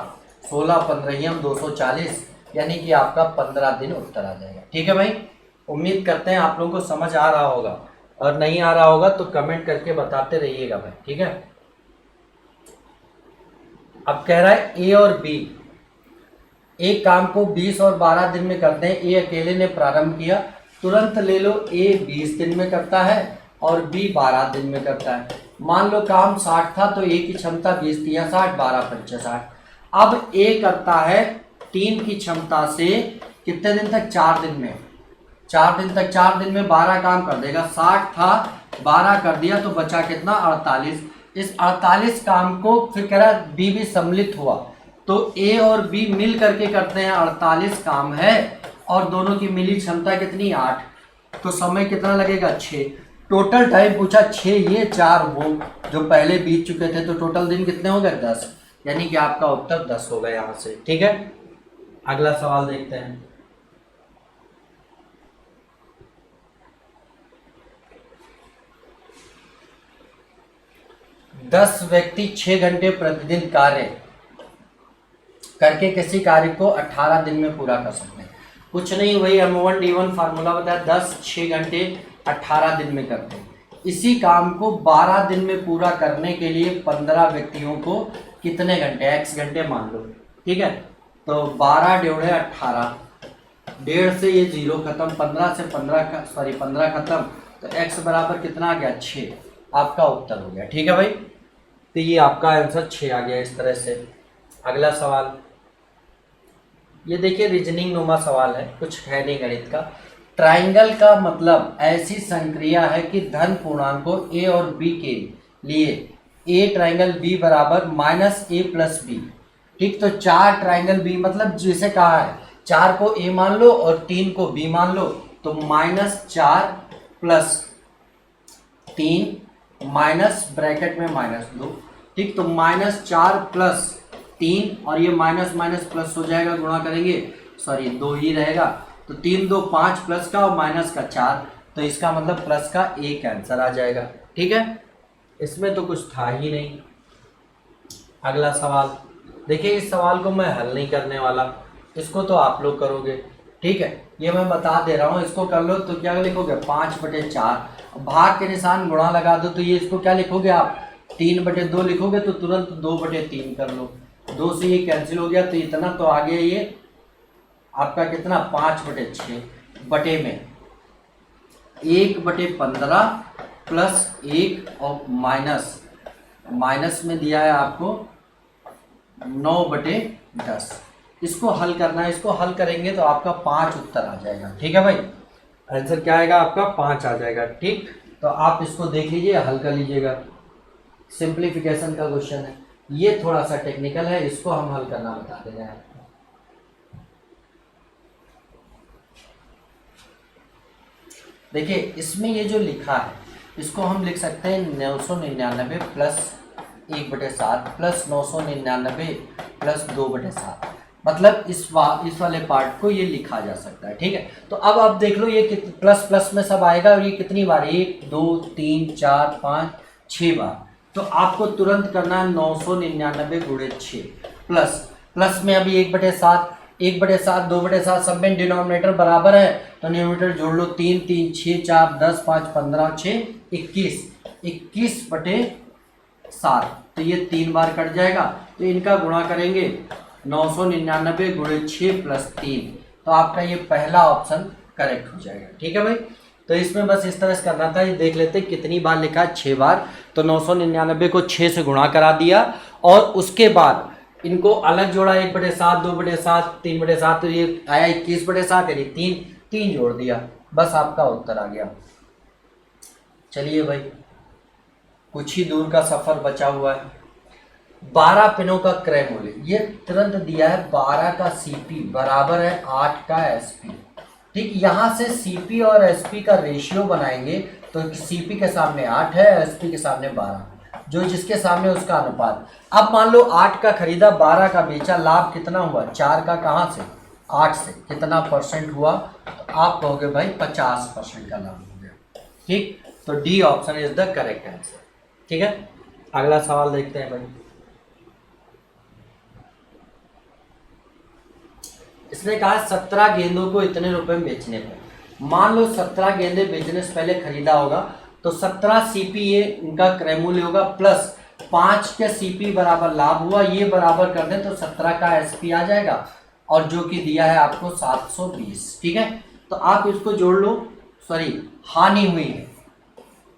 16 15 240, यानी कि आपका 15 दिन उत्तर आ जाएगा, ठीक है भाई। उम्मीद करते हैं आप लोगों को समझ आ रहा होगा, और नहीं आ रहा होगा तो कमेंट करके बताते रहिएगा भाई, ठीक है। अब कह रहा है ए और बी एक काम को 20 और 12 दिन में करते हैं। ए अकेले ने प्रारंभ किया, तुरंत ले लो ए 20 दिन में करता है और बी 12 दिन में करता है। मान लो काम 60 था तो ए की क्षमता 20 थी, 60 12 25 60। अब ए करता है 3 की क्षमता से कितने दिन तक? 4 दिन में, 4 दिन तक, 4 दिन में 12 काम कर देगा। 60 था, 12 कर दिया तो बचा कितना? 48। इस 48 काम को फिर कह रहा है बी भी सम्मिलित हुआ, तो ए और बी मिल करके करते हैं 48 काम है, और दोनों की मिली क्षमता कितनी? 8। तो समय कितना लगेगा? 6। टोटल टाइम पूछा 6 ये 4 वो जो पहले बीत चुके थे, तो टोटल दिन कितने हो गए? 10, यानी कि आपका उत्तर 10 हो गया यहाँ से, ठीक है। अगला सवाल देखते हैं। दस व्यक्ति 6 घंटे प्रतिदिन कार्य करके किसी कार्य को 18 दिन में पूरा कर सकते हैं। कुछ नहीं, वही M1 D1 फार्मूला बताया, 10 6 घंटे 18 दिन में करते हैं। इसी काम को 12 दिन में पूरा करने के लिए 15 व्यक्तियों को कितने घंटे? x घंटे मान लो, ठीक है। तो 12 × 18, 1.5 से ये 0 खत्म, 15 से 15 खत्म, तो x बराबर कितना आ गया? 6। आपका उत्तर हो गया, ठीक है भाई। तो ये आपका आंसर 6 आ गया इस तरह से। अगला सवाल, ये देखिए रीजनिंग नुमा सवाल है, कुछ है नहीं गणित का। ट्राइंगल का मतलब ऐसी संक्रिया है कि धन पूर्णांकों ए और बी के लिए ए ट्राइंगल बी बराबर -a + b, ठीक। तो 4 ट्राइंगल बी मतलब जैसे कहा है 4 को ए मान लो और 3 को बी मान लो, तो -4 + 3 माइनस ब्रैकेट में -2, ठीक। तो -4 + 3 और ये माइनस माइनस प्लस हो जाएगा, गुणा करेंगे, सॉरी 2 ही रहेगा, तो 3 2 5 प्लस का और माइनस का 4, तो इसका मतलब प्लस का 1 आंसर आ जाएगा, ठीक है। इसमें तो कुछ था ही नहीं। अगला सवाल देखिए, इस सवाल को मैं हल नहीं करने वाला, इसको तो आप लोग करोगे, ठीक है। ये मैं बता दे रहा हूँ, इसको कर लो तो क्या लिखोगे? 5/4, भाग के निशान गुणा लगा दो तो ये इसको क्या लिखोगे आप? 3/2 लिखोगे, तो तुरंत 2/3 कर लो, 2 से ये कैंसिल हो गया, तो इतना तो आ गया ये आपका कितना? 5/6 बटे में 1/15 + 1 और माइनस में दिया है आपको 9/10। इसको हल करना है, इसको हल करेंगे तो आपका 5 उत्तर आ जाएगा, ठीक है भाई। आंसर क्या आएगा आपका? 5 आ जाएगा, ठीक। तो आप इसको देख लीजिए, हल कर लीजिएगा। सिंप्लीफिकेशन का क्वेश्चन है, ये थोड़ा सा टेक्निकल है, इसको हम हल करना बता दे रहे हैं आपको। देखिए इसमें ये जो लिखा है इसको हम लिख सकते हैं 999 प्लस 1/7 प्लस 999 प्लस 2/7, मतलब इस वाले पार्ट को ये लिखा जा सकता है। ठीक है, तो अब आप देख लो ये प्लस प्लस में सब आएगा और ये कितनी बार, 1 2 3 4 5 6 बार। तो आपको तुरंत करना है 999 गुणे 6 प्लस प्लस में अभी 1/7 1/7 2/7 सब में डिनोमिनेटर बराबर है तो न्यूमरेटर जोड़ लो, 3 3 6 4 10 5 15 6 21 21/7, तो ये 3 बार कट जाएगा। तो इनका गुणा करेंगे 999 गुणे 6 प्लस 3, तो आपका ये पहला ऑप्शन करेक्ट हो जाएगा। ठीक है भाई, तो इसमें बस इस तरह से करना था। ये देख लेते कितनी बार लिखा है, 6 बार। तो 999 को 6 से गुणा करा दिया और उसके बाद इनको अलग जोड़ा, 1/7 2/7 3/7, तो ये आया 21/7 यानी 3 जोड़ दिया, बस आपका उत्तर आ गया। चलिए भाई, कुछ ही दूर का सफर बचा हुआ है। 12 पिनों का क्रय मूल्य ये तुरंत दिया है, 12 का सीपी बराबर है 8 का एसपी। ठीक, यहाँ से सीपी और एसपी का रेशियो बनाएंगे तो सीपी के सामने 8 है, एसपी के सामने 12, जो जिसके सामने उसका अनुपात। अब मान लो 8 का खरीदा 12 का बेचा, लाभ कितना हुआ, 4 का कहाँ से 8 से कितना परसेंट हुआ, तो आप कहोगे भाई 50% का लाभ हो गया। ठीक, तो D option is the correct answer. ठीक है, अगला सवाल देखते हैं भाई। इसने कहा 17 गेंदों को इतने रुपए में बेचने पर, मान लो 17 गेंदे बेचने से पहले खरीदा होगा तो 17 सीपी ये इनका क्रय मूल्य होगा प्लस 5 के सीपी बराबर लाभ हुआ, ये बराबर कर दें तो 17 का एसपी आ जाएगा और जो कि दिया है आपको 720। ठीक है, तो आप इसको जोड़ लो, सॉरी हानि हुई है,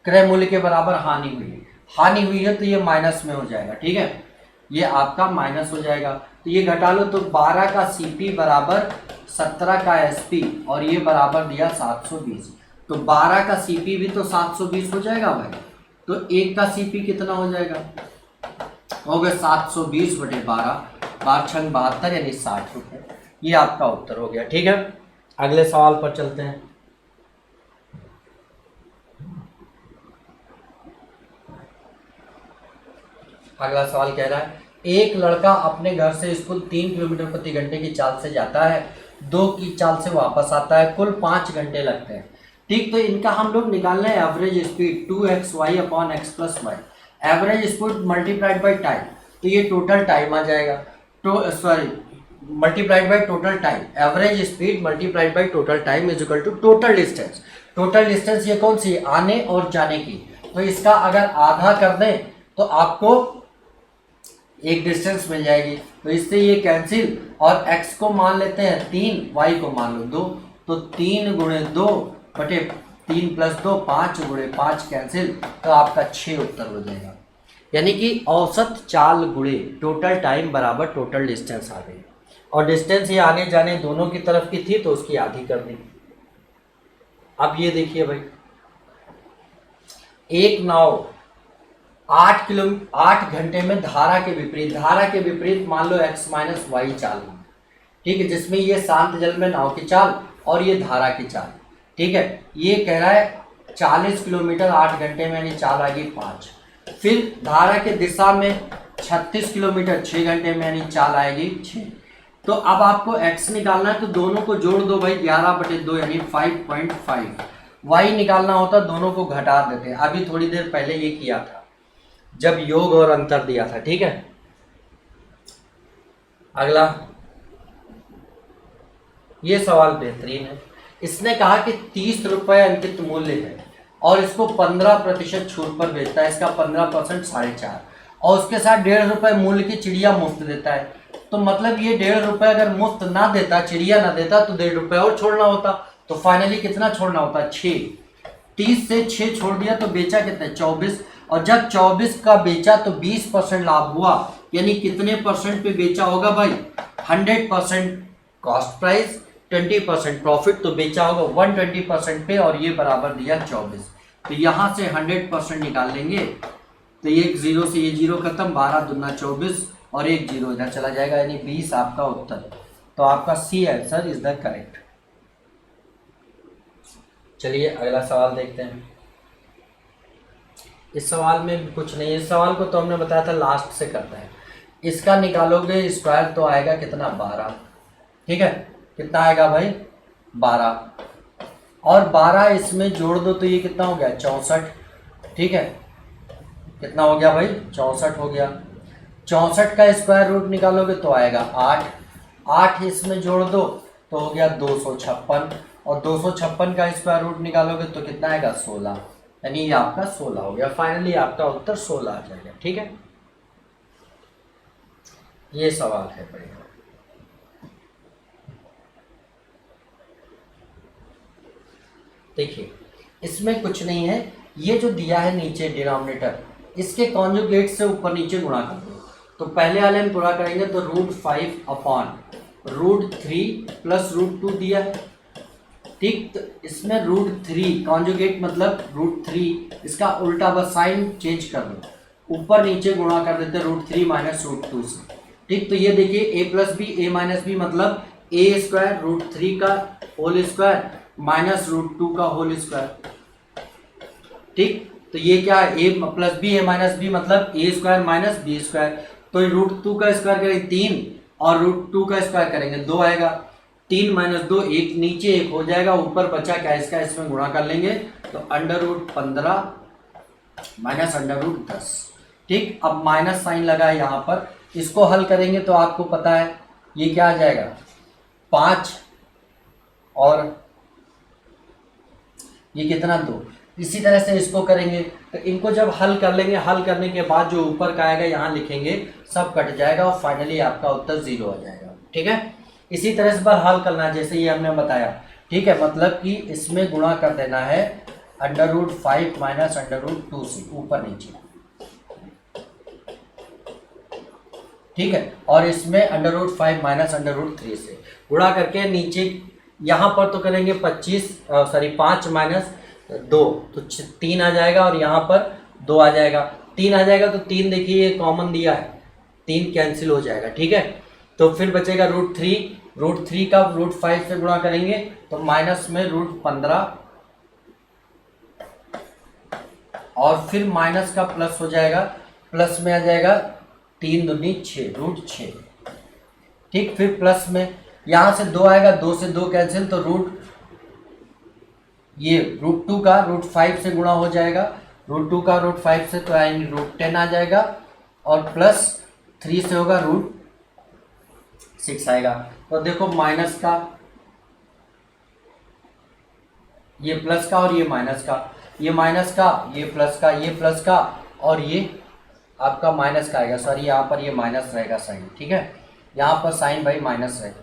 क्रय मूल्य के बराबर हानि हुई है, हानि हुई है तो ये माइनस में हो जाएगा। ठीक है, ये आपका माइनस हो जाएगा, तो ये घटा लो, तो 12 का सीपी बराबर 17 का एसपी और ये बराबर दिया 720, तो 12 का सीपी भी तो 720 हो जाएगा भाई, तो 1 का सीपी कितना हो जाएगा, हो गया 720/12, 12×6 72 यानी 60 रुपये, ये आपका उत्तर हो गया। ठीक है, अगले सवाल पर चलते हैं। अगला सवाल कह रहा है एक लड़का अपने घर से स्कूल 3 किलोमीटर प्रति घंटे की चाल से जाता है, 2 की चाल से वापस आता है, कुल 5 घंटे लगते हैं। ठीक, तो इनका हम लोग निकालना है average speed 2xy/x+y, average speed multiplied by time, तो ये टोटल टाइम आ जाएगा, तो sorry multiplied by total time, average speed multiplied by total time is equal to total distance. Total distance ये कौन सी, आने और जाने की, तो इसका अगर आधा कर दें तो आपको एक डिस्टेंस मिल जाएगी, तो इससे ये कैंसिल और x को मान लेते हैं 3, y को मान लो 2, तो 3 गुणे 2 बटे 3 प्लस 2 5 गुणे 5 कैंसिल, तो आपका 6 उत्तर हो जाएगा। यानी कि औसत चाल गुणे टोटल टाइम बराबर टोटल डिस्टेंस आ गई, और डिस्टेंस ये आने जाने दोनों की तरफ की थी तो उसकी आधी कर दी। अब ये देखिए भाई, एक नाव 8 घंटे में धारा के विपरीत मान लो x-y चाल, ठीक है, जिसमें ये शांत जल में नाव की चाल और ये धारा की चाल। ठीक है, ये कह रहा है 40 किलोमीटर 8 घंटे में, यानी चाल आ गई 5। फिर धारा के दिशा में 36 किलोमीटर 6 घंटे में, यानी चाल आएगी 6। तो अब आपको x निकालना है तो दोनों को जोड़ दो भाई, 11/2 यानी 5.5। y निकालना होता दोनों को घटा देते हैं, अभी थोड़ी देर पहले ये किया था जब योग और अंतर दिया था। ठीक है, अगला ये सवाल बेहतरीन है। इसने कहा कि 30 रुपये अंकित मूल्य है और इसको 15% छूट पर बेचता है, इसका 15% 4.5, और उसके साथ 1.5 रुपये मूल्य की चिड़िया मुफ्त देता है। तो मतलब ये 1.5 रुपये अगर मुफ्त ना देता, चिड़िया ना देता, तो 1.5 रुपये और छोड़ना होता, तो फाइनली कितना छोड़ना होता, 6। 30 से 6 छोड़ दिया तो बेचा कितने, 24, और जब 24 का बेचा तो 20% लाभ हुआ, यानी कितने परसेंट पे बेचा होगा भाई, 100% कॉस्ट प्राइस 20% प्रॉफिट, तो बेचा होगा 120% पे, और ये बराबर दिया 24। तो यहाँ से 100% निकाल लेंगे, तो ये 0 से ये 0 खत्म, 12 दूना 24 और एक 0 इधर चला जाएगा, यानी 20 आपका उत्तर। तो आपका C answer is the correct. चलिए अगला सवाल देखते हैं। इस सवाल में भी कुछ नहीं है, इस सवाल को तो हमने बताया था लास्ट से करते हैं। इसका निकालोगे स्क्वायर तो आएगा कितना 12, ठीक है, कितना आएगा भाई 12, और 12 इसमें जोड़ दो तो ये कितना हो गया 64, ठीक है, कितना हो गया भाई 64 हो गया। 64 का स्क्वायर रूट निकालोगे तो आएगा 8, 8 इसमें जोड़ दो तो हो गया 256, और 256 का स्क्वायर रूट निकालोगे तो कितना आएगा 16, यानी ये आपका 16 हो गया। फाइनली आपका उत्तर 16 आ जाएगा, ठीक है। ये सवाल है बढ़िया। देखिए इसमें कुछ नहीं है, ये जो दिया है नीचे डिनोमिनेटर, इसके कॉन्जुगेट से ऊपर नीचे गुणा कर दो। तो पहले वाले हम गुणा करेंगे तो √5 अपॉन √3 प्लस √2 दिया है, ठीक। तो इसमें √3 कॉन्जुगेट मतलब √3, इसका उल्टा बस साइन चेंज कर दो, ऊपर नीचे गुणा कर देते √3 माइनस √2 से, ठीक। तो ये देखिए a plus B A minus B मतलब a स्क्वायर √3 का होल स्क्वायर माइनस √2 का होल स्क्वायर, ठीक। तो ये क्या है a plus B A minus B मतलब a square minus B square, तो √2 का स्क्वायर करेंगे 3 और √2 का स्क्वायर करेंगे 2 आएगा, 3 माइनस 2 1, नीचे 1 हो जाएगा, ऊपर बचा क्या इसका, इसमें गुणा कर लेंगे तो √15 माइनस √10, ठीक। अब माइनस साइन लगा है यहाँ पर, इसको हल करेंगे तो आपको पता है ये क्या आ जाएगा 5 और ये कितना 2, इसी तरह से इसको करेंगे तो इनको जब हल कर लेंगे, हल करने के बाद जो ऊपर का आएगा यहाँ लिखेंगे, सब कट जाएगा और फाइनली आपका उत्तर 0 आ जाएगा, ठीक है। इसी तरह से बार हल करना है जैसे ये हमने बताया, ठीक है, मतलब कि इसमें गुणा कर देना है √5 माइनस √2 से ऊपर नीचे, ठीक है, और इसमें √5 माइनस √3 से गुणा करके नीचे यहाँ पर तो करेंगे 5 माइनस 2 तो 3 आ जाएगा, और यहाँ पर 2 आ जाएगा, 3 आ जाएगा तो 3 देखिए ये कॉमन दिया है, 3 कैंसिल हो जाएगा, ठीक है। तो फिर बचेगा √3 का √5 से गुणा करेंगे तो माइनस में √15 और फिर माइनस का प्लस हो जाएगा, प्लस में आ जाएगा 3 दूनी 6 √6, ठीक। फिर प्लस में यहाँ से 2 आएगा, 2 से 2 कैंसिल तो √2 का √5 से गुणा हो जाएगा, √2 का √5 से तो आएंगे √10 आ जाएगा, और प्लस 3 से होगा √6 आएगा। तो देखो माइनस का ये प्लस का और ये माइनस का, ये माइनस का ये प्लस का, ये प्लस का और ये आपका माइनस का आएगा, सॉरी यहाँ पर ये माइनस रहेगा साइन, ठीक है, यहाँ पर साइन भाई माइनस रहेगा,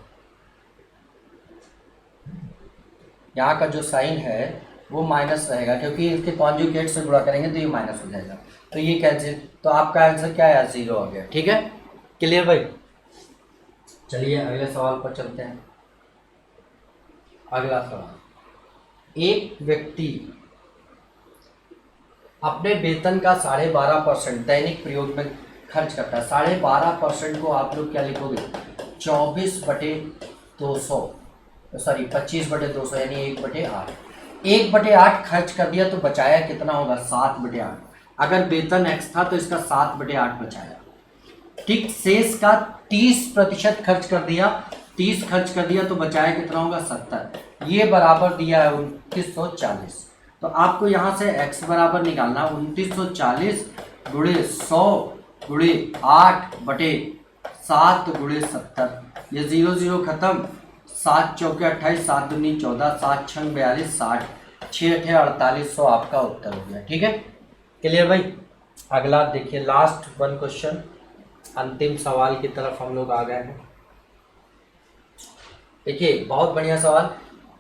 यहाँ का जो साइन है वो माइनस रहेगा क्योंकि इसके कॉन्जुगेट से गुणा करेंगे तो ये माइनस हो जाएगा, तो ये कैंसिल, तो आपका आंसर क्या है 0 हो गया, ठीक है, क्लियर भाई। चलिए अगले सवाल पर चलते हैं। अगला सवाल, एक व्यक्ति अपने वेतन का 12.5% दैनिक प्रयोग में खर्च करता है। 12.5% को आप लोग क्या लिखोगे 25/200 यानी 1/8, 1/8 खर्च कर दिया तो बचाया कितना होगा 7/8, अगर वेतन x था तो इसका 7/8 बचाया, ठीक। शेष का 30% खर्च कर दिया, 30 खर्च कर दिया तो बचाया कितना होगा 70, ये बराबर दिया है 2940। तो आपको यहाँ से x बराबर निकालना 2940 गुणे 100 गुणे 8/7 गुणे 70, ये 0 0 खत्म, 7 चौके 28, 7 दूनी 14, 7 छंग 42, 60, 6 अठे 4800 आपका उत्तर हो गया, ठीक है, क्लियर भाई। अगला देखिए लास्ट वन क्वेश्चन, अंतिम सवाल की तरफ हम लोग आ गए हैं। देखिए बहुत बढ़िया सवाल,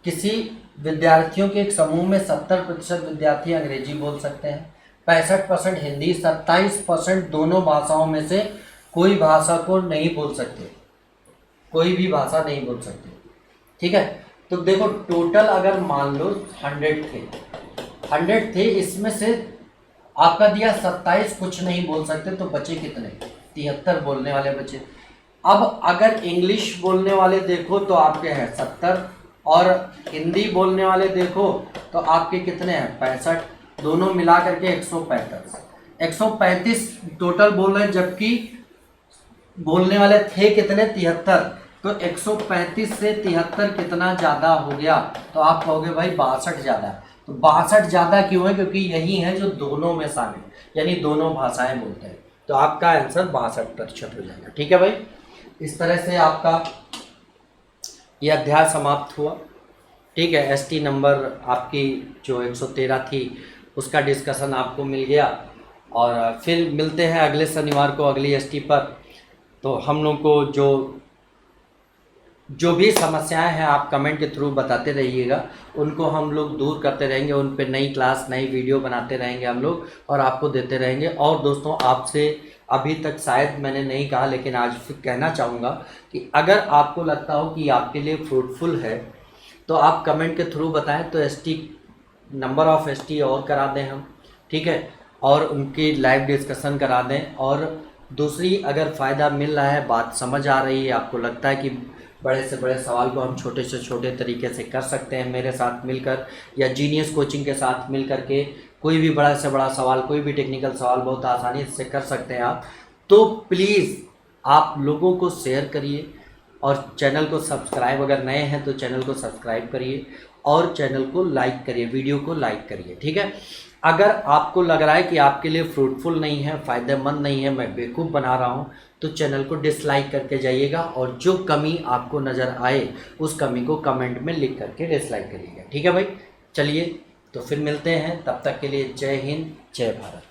किसी विद्यार्थियों के एक समूह में 70% विद्यार्थी अंग्रेजी बोल सकते हैं, 65% हिंदी, 27% दोनों भाषाओं में से कोई भाषा को नहीं बोल सकते, कोई भी भाषा नहीं बोल सकते, ठीक है। तो देखो टोटल अगर मान लो 100 थे, इसमें से आपका दिया 27 कुछ नहीं बोल सकते तो बचे कितने 73 बोलने वाले बचे। अब अगर इंग्लिश बोलने वाले देखो तो आपके हैं 70 और हिंदी बोलने वाले देखो तो तो आपके कितने हैं 65, दोनों मिला करके 135 टोटल बोल रहे हैं, जबकि बोलने वाले थे कितने 73। तो 135 से 73 कितना ज़्यादा हो गया, तो आप कहोगे भाई 62 ज़्यादा। तो 62 ज़्यादा क्यों है, क्योंकि यही है जो दोनों में शामिल, यानी दोनों भाषाएं बोलते हैं। तो आपका आंसर 62% हो जाएगा। ठीक है भाई, इस तरह से आपका यह अध्याय समाप्त हुआ। ठीक है, एसटी नंबर आपकी जो 113 थी उसका डिस्कशन आपको मिल गया, और फिर मिलते हैं अगले शनिवार को अगली एसटी पर। तो हम लोग को जो भी समस्याएं हैं आप कमेंट के थ्रू बताते रहिएगा, उनको हम लोग दूर करते रहेंगे, उन पे नई क्लास नई वीडियो बनाते रहेंगे हम लोग और आपको देते रहेंगे। और दोस्तों, आपसे अभी तक शायद मैंने नहीं कहा, लेकिन आज फिर कहना चाहूँगा कि अगर आपको लगता हो कि आपके लिए फ्रूटफुल है तो आप कमेंट के थ्रू बताएं, तो एसटी नंबर ऑफ एसटी और करा दें हम। ठीक है, और उनकी लाइव डिस्कशन करा दें। और दूसरी, अगर फ़ायदा मिल रहा है, बात समझ आ रही है, आपको लगता है कि बड़े से बड़े सवाल को हम छोटे से छोटे तरीके से कर सकते हैं मेरे साथ मिलकर, या जीनियस कोचिंग के साथ मिल करके कोई भी बड़ा से बड़ा सवाल, कोई भी टेक्निकल सवाल बहुत आसानी से कर सकते हैं आप, तो प्लीज़ आप लोगों को शेयर करिए और चैनल को सब्सक्राइब, अगर नए हैं तो चैनल को सब्सक्राइब करिए और चैनल को लाइक करिए, वीडियो को लाइक करिए। ठीक है, अगर आपको लग रहा है कि आपके लिए फ्रूटफुल नहीं है, फ़ायदेमंद नहीं है, मैं बेवकूफ़ बना रहा हूँ, तो चैनल को डिसलाइक करके जाइएगा, और जो कमी आपको नज़र आए उस कमी को कमेंट में लिख करके डिसलाइक करिएगा। ठीक है भाई, चलिए तो फिर मिलते हैं, तब तक के लिए जय हिंद जय भारत।